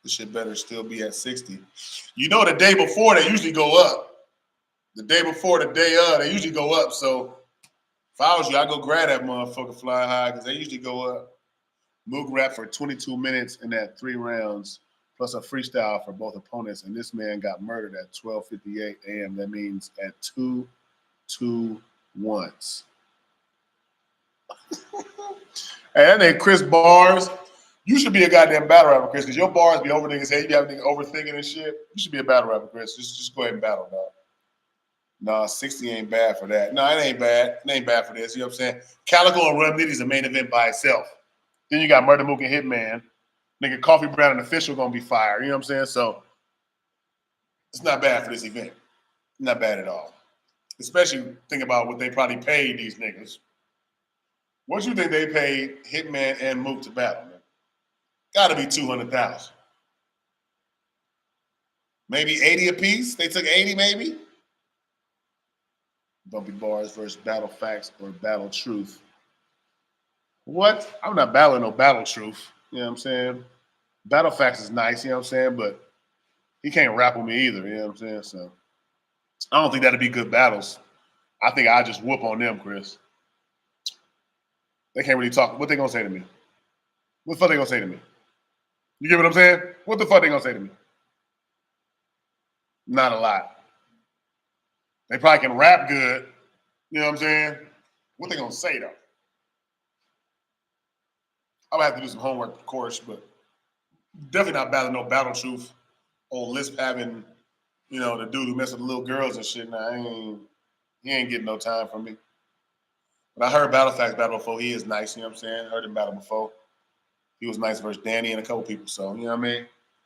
should better still be at 60. You know, the day before they usually go up. The day before, the day of, they usually go up. So if I was you, I'd go grab that motherfucker fly high because they usually go up. Mook rap for 22 minutes in that 3 rounds, plus a freestyle for both opponents. And this man got murdered at 12:58 a.m. That means at 2-2 once. Hey, that name Chris Bars. You should be a goddamn battle rapper, Chris, because your bars be over niggas' head. You have niggas overthinking and shit. You should be a battle rapper, Chris. Just go ahead and battle, dog. Nah, 60 ain't bad for that. No, it ain't bad. It ain't bad for this. You know what I'm saying? Calico and Rum Nitty's a main event by itself. Then you got Murder Mook and Hitman. Nigga, Coffee Brown and Official gonna be fire. You know what I'm saying? So it's not bad for this event. Not bad at all. Especially think about what they probably paid these niggas. What you think they paid Hitman and Mook to battle, man? Gotta be 200,000. Maybe 80 apiece. They took 80, maybe. Bumpy Bars versus Battle Facts or Battle Truth. What? I'm not battling no Battle Truth. You know what I'm saying? Battle Facts is nice, you know what I'm saying? But he can't rap with me either, you know what I'm saying? So I don't think that'd be good battles. I think I just whoop on them, Chris. They can't really talk. What they gonna say to me? What the fuck they gonna say to me? You get what I'm saying? What the fuck they gonna say to me? Not a lot. They probably can rap good. You know what I'm saying? What they gonna say though? I'm gonna have to do some homework, of course, but Definitely not battling no Battle Truth. Old Lisp having, you know, the dude who messed with the little girls and shit. Nah, he ain't getting no time from me. But I heard Battle Facts battle before. He is nice, you know what I'm saying? Heard him battle before. He was nice versus Danny and a couple people, so, you know what I mean?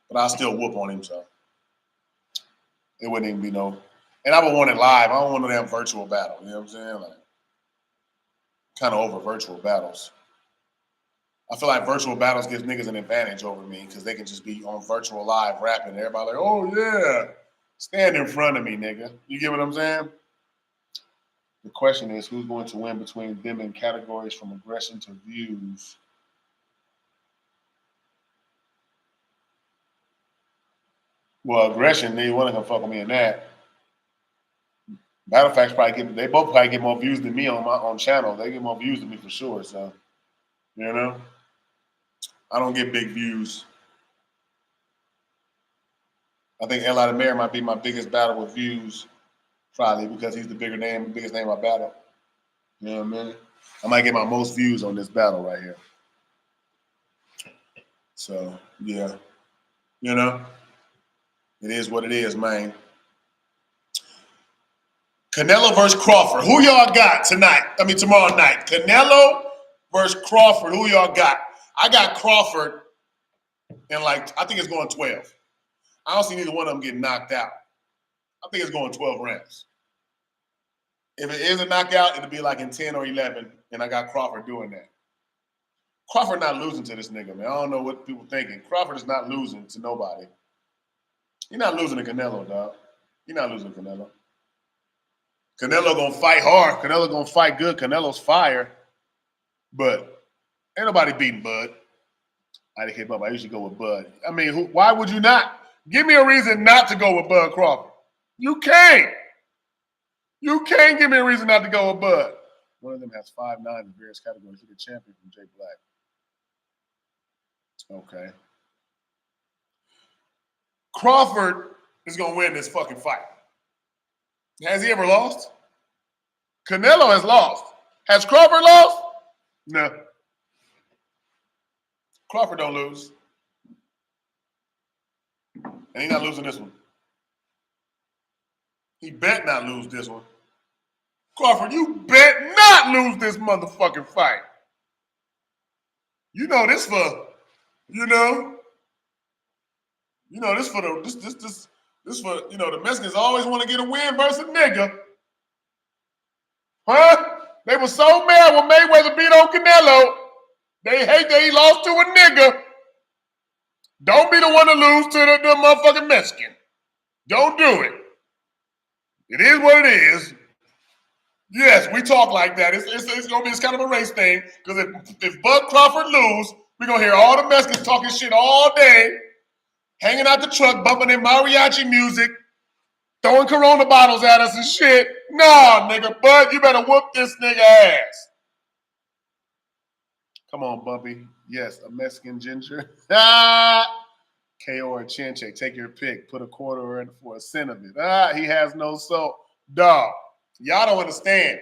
But I'll still whoop on him, so. It wouldn't even be no. And I would want it live. I don't want no damn virtual battle, you know what I'm saying? Like, kind of over virtual battles. I feel like virtual battles gives niggas an advantage over me because they can just be on virtual live rapping. Everybody like, oh yeah, stand in front of me, nigga. You get what I'm saying? The question is, who's going to win between them in categories from aggression to views? Well, aggression, neither one of them fuck with me in that. Battle Facts they both probably get more views than me on my own channel. They get more views than me for sure. So, you know, I don't get big views. I think Eli the Mayor might be my biggest battle with views, probably because he's the biggest name I battle. You know what I mean? I might get my most views on this battle right here. So, yeah. You know, it is what it is, man. Canelo versus Crawford. Who y'all got tomorrow night? Canelo versus Crawford. Who y'all got? I got Crawford in I think it's going 12. I don't see neither one of them getting knocked out. I think it's going 12 rounds. If it is a knockout, it'll be like in 10 or 11, and I got Crawford doing that. Crawford not losing to this nigga, man. I don't know what people thinking. Crawford is not losing to nobody. You're not losing to Canelo, dog. You're not losing to Canelo. Canelo gonna fight hard. Canelo gonna fight good. Canelo's fire. But ain't nobody beating Bud. I didn't hit up. I usually go with Bud. I mean, why would you not? Give me a reason not to go with Bud Crawford. You can't. You can't give me a reason not to go with Bud. One of them has 5'9" in various categories. He's the champion from Jay Black. Okay. Crawford is gonna win this fucking fight. Has he ever lost? Canelo has lost. Has Crawford lost? No. Crawford don't lose. And he's not losing this one. He bet not lose this one. Crawford, you bet not lose this motherfucking fight. You know this for, this for the Mexicans always want to get a win versus a nigga. Huh? They were so mad when Mayweather beat on Canelo. They hate that he lost to a nigga. Don't be the one to lose to the motherfucking Mexican. Don't do it. It is what it is. Yes, we talk like that. It's gonna be kind of a race thing because if Bud Crawford lose, we're gonna hear all the Mexicans talking shit all day, hanging out the truck, bumping their mariachi music, throwing Corona bottles at us and shit. Nah, nigga, Bud, you better whoop this nigga ass. Come on, Bumpy. Yes, a Mexican ginger. KO or chin check. Take your pick. Put a quarter in for a cent of it. He has no soul. Dog. Y'all don't understand.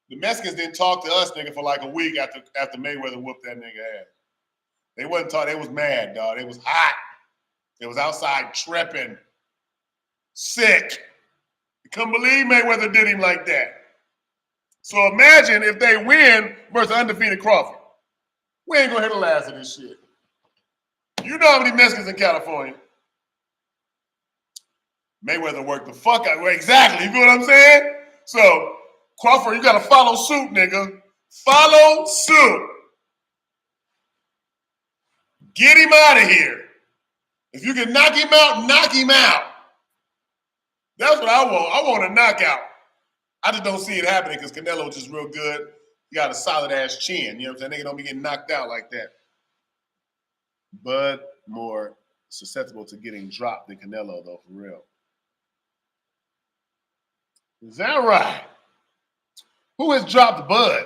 The Mexicans didn't talk to us, nigga, for like a week after Mayweather whooped that nigga ass. They wasn't talking. They was mad, dog. It was hot. They was outside tripping. Sick. You couldn't believe Mayweather did him like that. So imagine if they win versus undefeated Crawford. We ain't gonna hear the last of this shit. You know how many Mexicans in California? Mayweather worked the fuck out. Well, exactly. You know what I'm saying? So, Crawford, you gotta follow suit, nigga. Follow suit. Get him out of here. If you can knock him out, knock him out. That's what I want. I want a knockout. I just don't see it happening because Canelo is just real good. He got a solid ass chin. You know what I'm saying? Nigga don't be getting knocked out like that. Bud more susceptible to getting dropped than Canelo, though, for real. Is that right? Who has dropped Bud?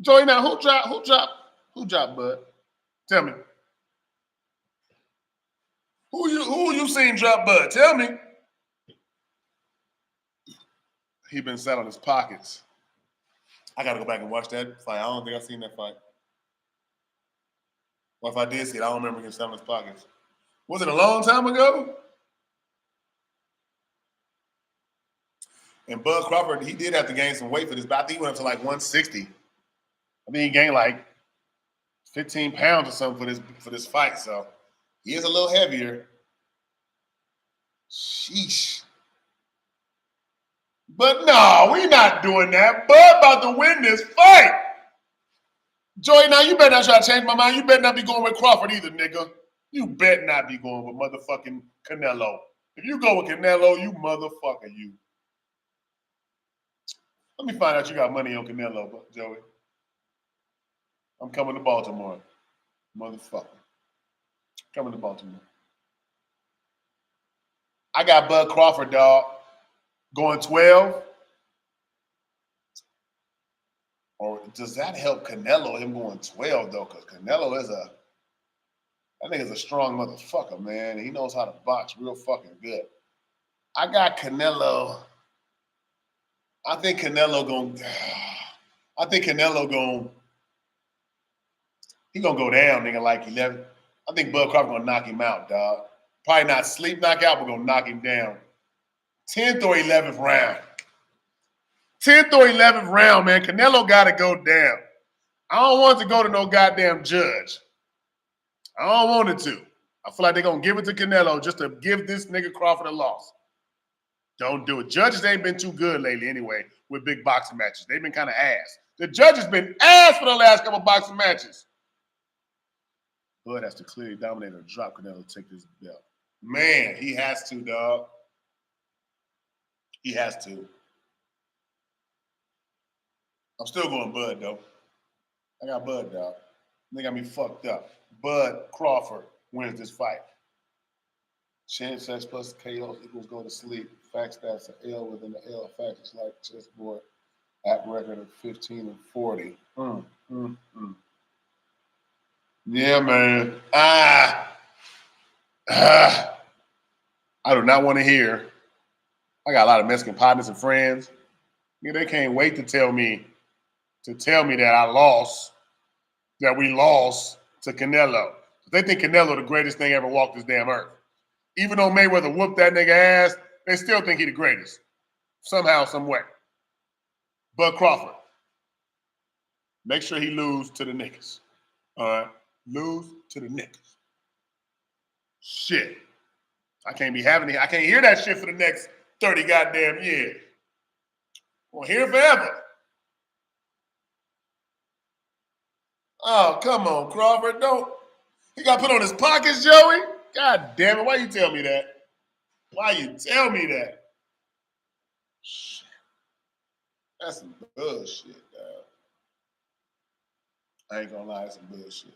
Joey, now who dropped Bud? Tell me. Who you seen drop Bud? Tell me. He been sat on his pockets. I gotta go back and watch that fight. I don't think I've seen that fight. Or if I did see it, I don't remember getting something in his pockets. Was it a long time ago? And Bud Crawford, he did have to gain some weight for this, but I think he went up to like 160. I think he gained like 15 pounds or something for this fight. So he is a little heavier. Sheesh. But no, we not doing that. Bud about to win this fight. Joey, now you better not try to change my mind. You better not be going with Crawford either, nigga. You better not be going with motherfucking Canelo. If you go with Canelo, you motherfucker, you. Let me find out you got money on Canelo, Joey. I'm coming to Baltimore. Motherfucker. Coming to Baltimore. I got Bud Crawford, dog, going 12. Or does that help Canelo, him going 12, though? Because Canelo I think is a strong motherfucker, man. He knows how to box real fucking good. I got Canelo. I think Canelo he gonna go down, nigga, like 11. I think Bud Crawford gonna knock him out, dog. Probably not sleep knockout, but gonna knock him down. 10th or 11th round. 10th or 11th round, man. Canelo gotta go down. I don't want it to go to no goddamn judge. I don't want it to. I feel like they're gonna give it to Canelo just to give this nigga Crawford a loss. Don't do it. Judges ain't been too good lately anyway with big boxing matches. They've been kind of ass. The judges been ass for the last couple boxing matches. Bud has to clearly dominate or drop Canelo to take this belt. Man, he has to, dog. He has to. I'm still going Bud, though. I got Bud, dog. They got me fucked up. Bud Crawford wins this fight. Chance X plus KO equals go to sleep. Fact stats are L within the L. Facts is like chessboard at record of 15 and 40. Yeah, man. I do not want to hear. I got a lot of Mexican partners and friends. Yeah, they can't wait to tell me that we lost to Canelo. They think Canelo the greatest thing ever walked this damn earth. Even though Mayweather whooped that nigga ass, they still think he the greatest. Somehow, some way. Bud Crawford. Make sure he lose to the niggas. All right? Lose to the niggas. Shit. I can't hear that shit for the next 30 goddamn years. Well, here forever. Oh, come on, Crawford. Don't. He got put on his pockets, Joey? God damn it. Why you tell me that? Why you tell me that? Shit. That's some bullshit, dog. I ain't gonna lie, that's some bullshit.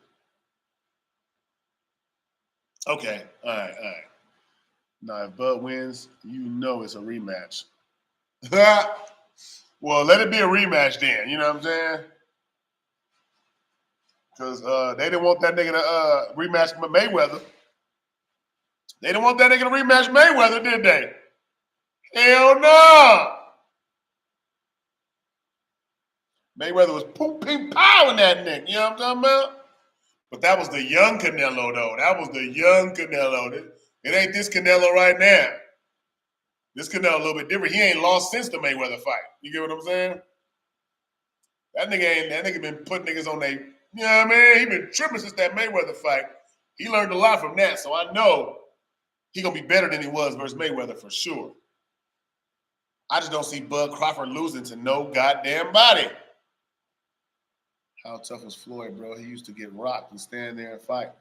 Okay, all right. Now, if Bud wins, you know it's a rematch. Well, let it be a rematch then, you know what I'm saying? Because they didn't want that nigga to rematch Mayweather. They didn't want that nigga to rematch Mayweather, did they? Hell no! Mayweather was poop, ping, pow in that nigga. You know what I'm talking about? But that was the young Canelo, though. That was the young Canelo. It ain't this Canelo right now. This Canelo a little bit different. He ain't lost since the Mayweather fight. You get what I'm saying? That nigga been putting niggas on they, you know what I mean? He been tripping since that Mayweather fight. He learned a lot from that, so I know he gonna be better than he was versus Mayweather for sure. I just don't see Bud Crawford losing to no goddamn body. How tough was Floyd, bro? He used to get rocked and stand there and fight.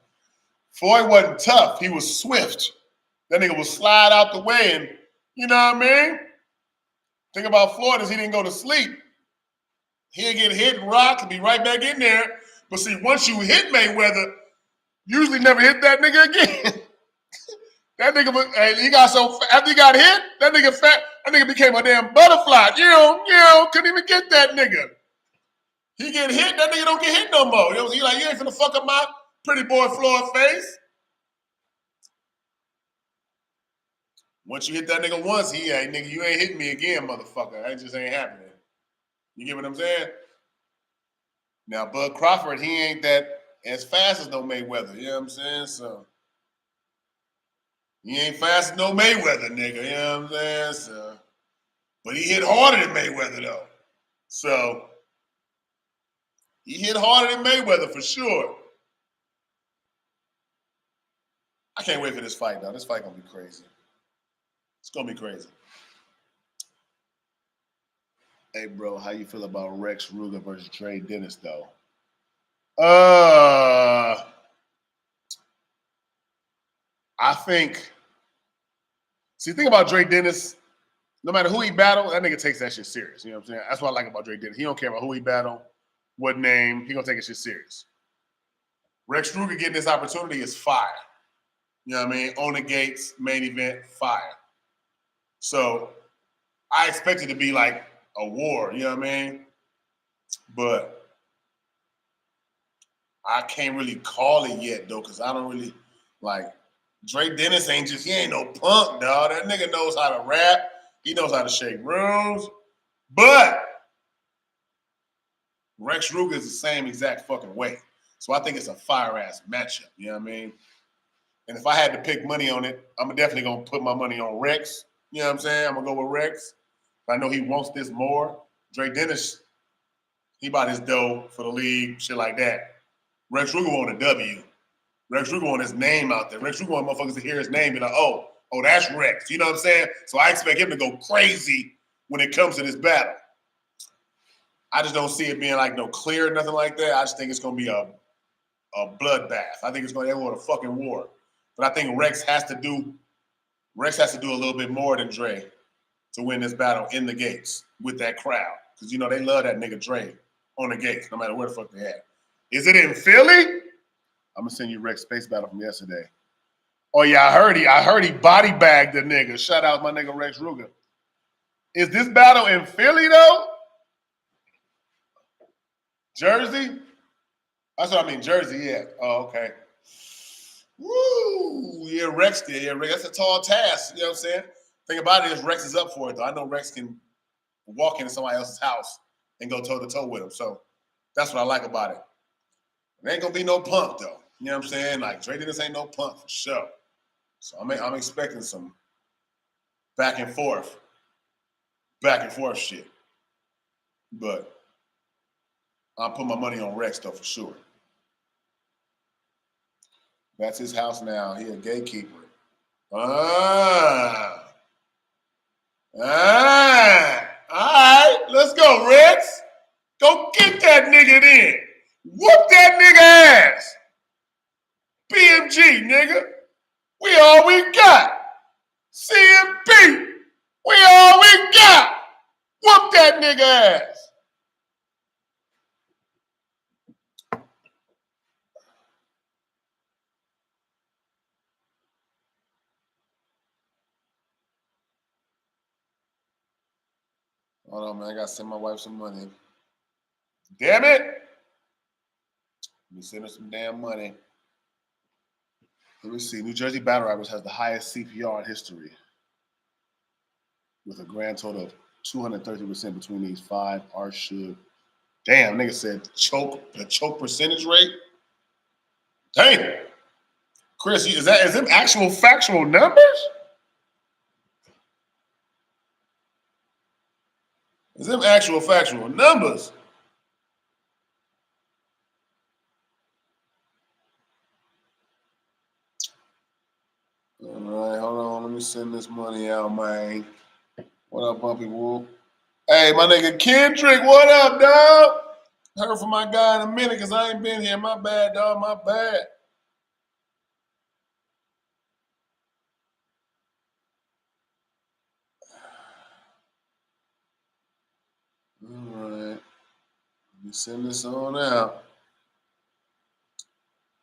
Floyd wasn't tough. He was swift. That nigga would slide out the way and, you know what I mean? Thing about Floyd is he didn't go to sleep. He'll get hit and rocked and be right back in there. But see, once you hit Mayweather, usually never hit that nigga again. That nigga, he got so fat. After he got hit, that nigga became a damn butterfly. Couldn't even get that nigga. He get hit, that nigga don't get hit no more. He like, you ain't finna fuck up my pretty boy Floyd face. Once you hit that nigga once, nigga, you ain't hitting me again, motherfucker. That just ain't happening. You get what I'm saying? Now, Bud Crawford, he ain't that as fast as no Mayweather. You know what I'm saying? So he ain't fast as no Mayweather, nigga. You know what I'm saying? So, but he hit harder than Mayweather though. So he hit harder than Mayweather for sure. I can't wait for this fight, though. This fight gonna be crazy. It's gonna be crazy. Hey, bro, how you feel about Rex Ruger versus Trey Dennis, though? I think. See, the thing about Trey Dennis, no matter who he battle, that nigga takes that shit serious. You know what I'm saying? That's what I like about Trey Dennis. He don't care about who he battle, what name. He gonna take his shit serious. Rex Ruger getting this opportunity is fire. You know what I mean? On the gates, main event, fire. So I expect it to be like a war, you know what I mean? But I can't really call it yet though, because I don't really like Drake Dennis he ain't no punk, dog. That nigga knows how to rap. He knows how to shake rooms. But Rex Ruger is the same exact fucking way. So I think it's a fire ass matchup, you know what I mean? And if I had to pick money on it, I'm definitely gonna put my money on Rex. You know what I'm saying? I'm gonna go with Rex. I know he wants this more. Drake Dennis, he bought his dough for the league, shit like that. Rex Ruger want a W. Rex Ruger want his name out there. Rex Ruger want motherfuckers to hear his name and be like, oh, that's Rex. You know what I'm saying? So I expect him to go crazy when it comes to this battle. I just don't see it being like no clear, nothing like that. I just think it's gonna be a bloodbath. I think it's gonna go to a fucking war. But I think Rex has to do a little bit more than Dre to win this battle in the gates with that crowd. Because, you know, they love that nigga Dre on the gates, no matter where the fuck they at. Is it in Philly? I'm going to send you Rex Space Battle from yesterday. Oh, yeah, I heard he body bagged the nigga. Shout out my nigga Rex Ruger. Is this battle in Philly, though? Jersey? That's what I mean, Jersey, yeah. Oh, okay. Woo! Yeah, Rex did. Yeah, Rex, that's a tall task. You know what I'm saying? Thing about it is Rex is up for it, though. I know Rex can walk into somebody else's house and go toe-to-toe with him. So that's what I like about it. It ain't going to be no punk, though. You know what I'm saying? Like, Dre Dennis ain't no punk for sure. So I'm expecting some back and forth shit. But I'll put my money on Rex, though, for sure. That's his house now. He a gatekeeper. All right, let's go, Rex. Go get that nigga then. Whoop that nigga ass. BMG, nigga. We all we got. CMP. We all we got. Whoop that nigga ass. Hold on, man. I gotta send my wife some money. Damn it. Let me send her some damn money. Let me see. New Jersey Battle Rappers has the highest CPR in history, with a grand total of 230% between these five. R should. Damn, nigga said the choke percentage rate. Damn. Chris, is them actual factual numbers? Is them actual factual numbers? All right, hold on. Let me send this money out, man. What up, Bumpy Wolf? Hey, my nigga Kendrick, what up, dog? Heard from my guy in a minute because I ain't been here. My bad, dog. My bad. All right. Let me send this on out.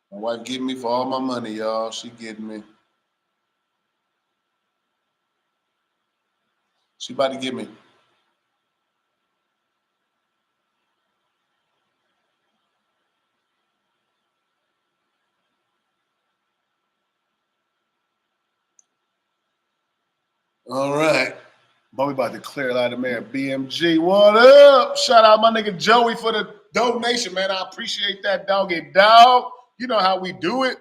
My wife getting me for all my money, y'all. She getting me. She about to get me. All right. Bumpy about to clear out of the mayor. BMG, what up? Shout out my nigga Joey for the donation, man. I appreciate that, doggy dog. You know how we do it.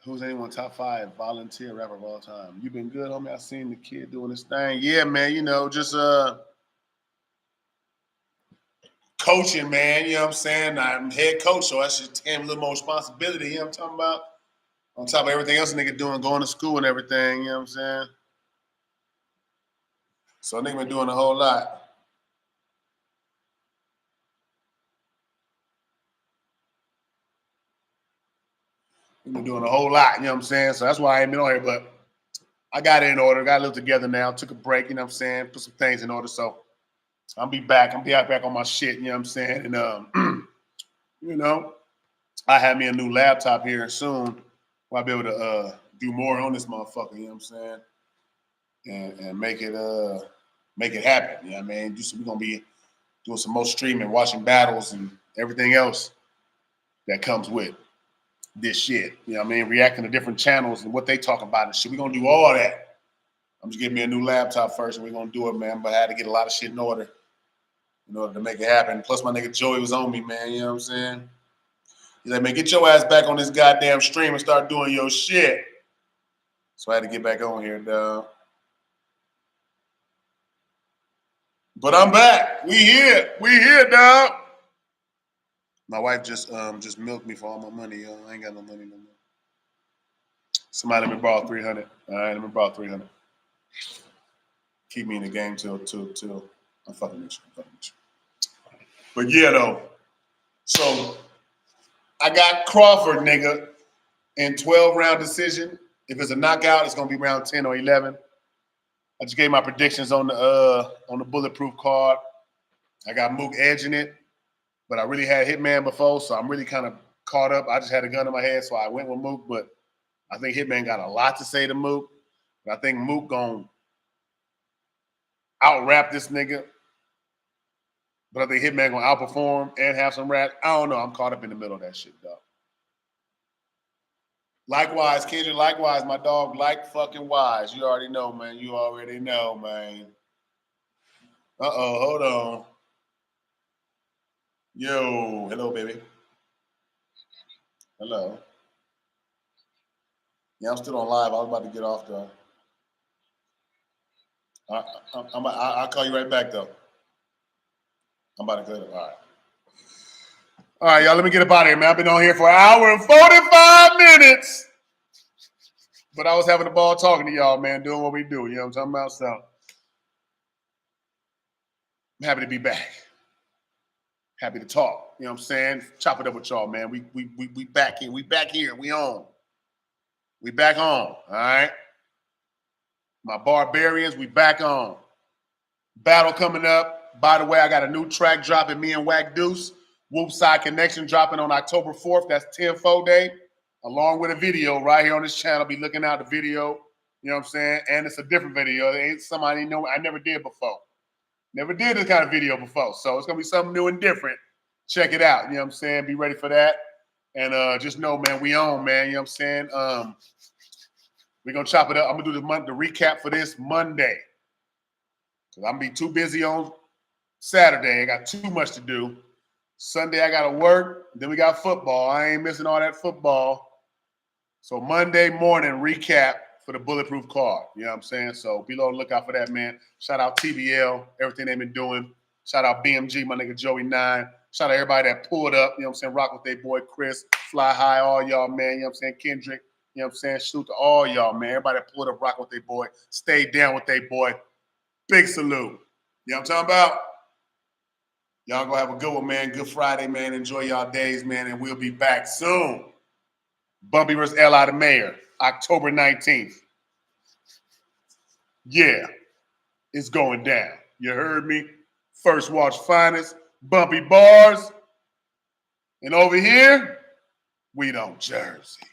Who's anyone top 5 volunteer rapper of all time? You been good, homie. I seen the kid doing this thing. Yeah, man. You know, just coaching, man. You know what I'm saying? I'm head coach, so I should take a little more responsibility. You know what I'm talking about? On top of everything else a nigga doing, going to school and everything. You know what I'm saying? So a nigga been doing a whole lot. We've been doing a whole lot, you know what I'm saying? So that's why I ain't been on here, but I got it in order. Got it together now. Took a break, you know what I'm saying? Put some things in order. So I'll be back. I'll be back on my shit, you know what I'm saying? And, you know, I have me a new laptop here soon. I'll be able to do more on this motherfucker, you know what I'm saying? And make it happen, you know what I mean? We're going to be doing some more streaming, watching battles and everything else that comes with this shit. You know what I mean? Reacting to different channels and what they talk about and shit. We're going to do all that. I'm just getting me a new laptop first and we're going to do it, man. But I had to get a lot of shit in order to make it happen. Plus, my nigga Joey was on me, man. You know what I'm saying? He's like, man, get your ass back on this goddamn stream and start doing your shit. So I had to get back on here, dog. But I'm back. We here. We here, dog. My wife just milked me for all my money, yo. I ain't got no money no more. Somebody let me borrow 300. All right, let me borrow 300. Keep me in the game till I'm fucking with you. But yeah, though. So I got Crawford, nigga, in 12-round decision. If it's a knockout, it's gonna be round 10 or 11. I just gave my predictions on the Bulletproof card. I got Mook edging it, but I really had Hitman before, so I'm really kind of caught up. I just had a gun in my head, so I went with Mook, but I think Hitman got a lot to say to Mook. But I think Mook gonna out-rap this nigga. But I think Hitman gonna outperform and have some rap. I don't know. I'm caught up in the middle of that shit, dog. Likewise, Kendrick, likewise, my dog, like fucking wise. You already know, man. You already know, man. Uh-oh, hold on. Yo, hello, baby. Hello. Yeah, I'm still on live. I was about to get off, though. I'll call you right back, though. I'm about to go. All right. All right, y'all, let me get up out of here, man. I've been on here for an hour and 45 minutes. But I was having a ball talking to y'all, man, doing what we do. You know what I'm talking about? So I'm happy to be back. Happy to talk. You know what I'm saying? Chop it up with y'all, man. We back here. We back here. We on. We back on. All right. My barbarians, we back on. Battle coming up. By the way, I got a new track dropping, me and Wack Deuce. Whoopside Connection dropping on October 4th. That's 10-4 day. Along with a video right here on this channel. Be looking out the video. You know what I'm saying? And it's a different video. It ain't somebody I never did before. Never did this kind of video before. So it's going to be something new and different. Check it out. You know what I'm saying? Be ready for that. And just know, man, we on, man. You know what I'm saying? We're going to chop it up. I'm going to do the recap for this Monday. Because I'm going to be too busy on Saturday. I got too much to do. Sunday, I got to work. Then we got football. I ain't missing all that football. So Monday morning recap for the Bulletproof card. You know what I'm saying? So be on the lookout for that, man. Shout out TBL, everything they've been doing. Shout out BMG, my nigga Joey 9. Shout out everybody that pulled up, you know what I'm saying? Rock with their boy Chris, Fly High, all y'all, man. You know what I'm saying? Kendrick, you know what I'm saying? Salute to all y'all, man. Everybody that pulled up, rock with their boy. Stay down with their boy. Big salute. You know what I'm talking about? Y'all gonna have a good one, man. Good Friday, man. Enjoy y'all days, man. And we'll be back soon. Bumpy vs. L.I. the Mayor, October 19th. Yeah, it's going down. You heard me? First Watch Finest, Bumpy Bars. And over here, we don't Jersey.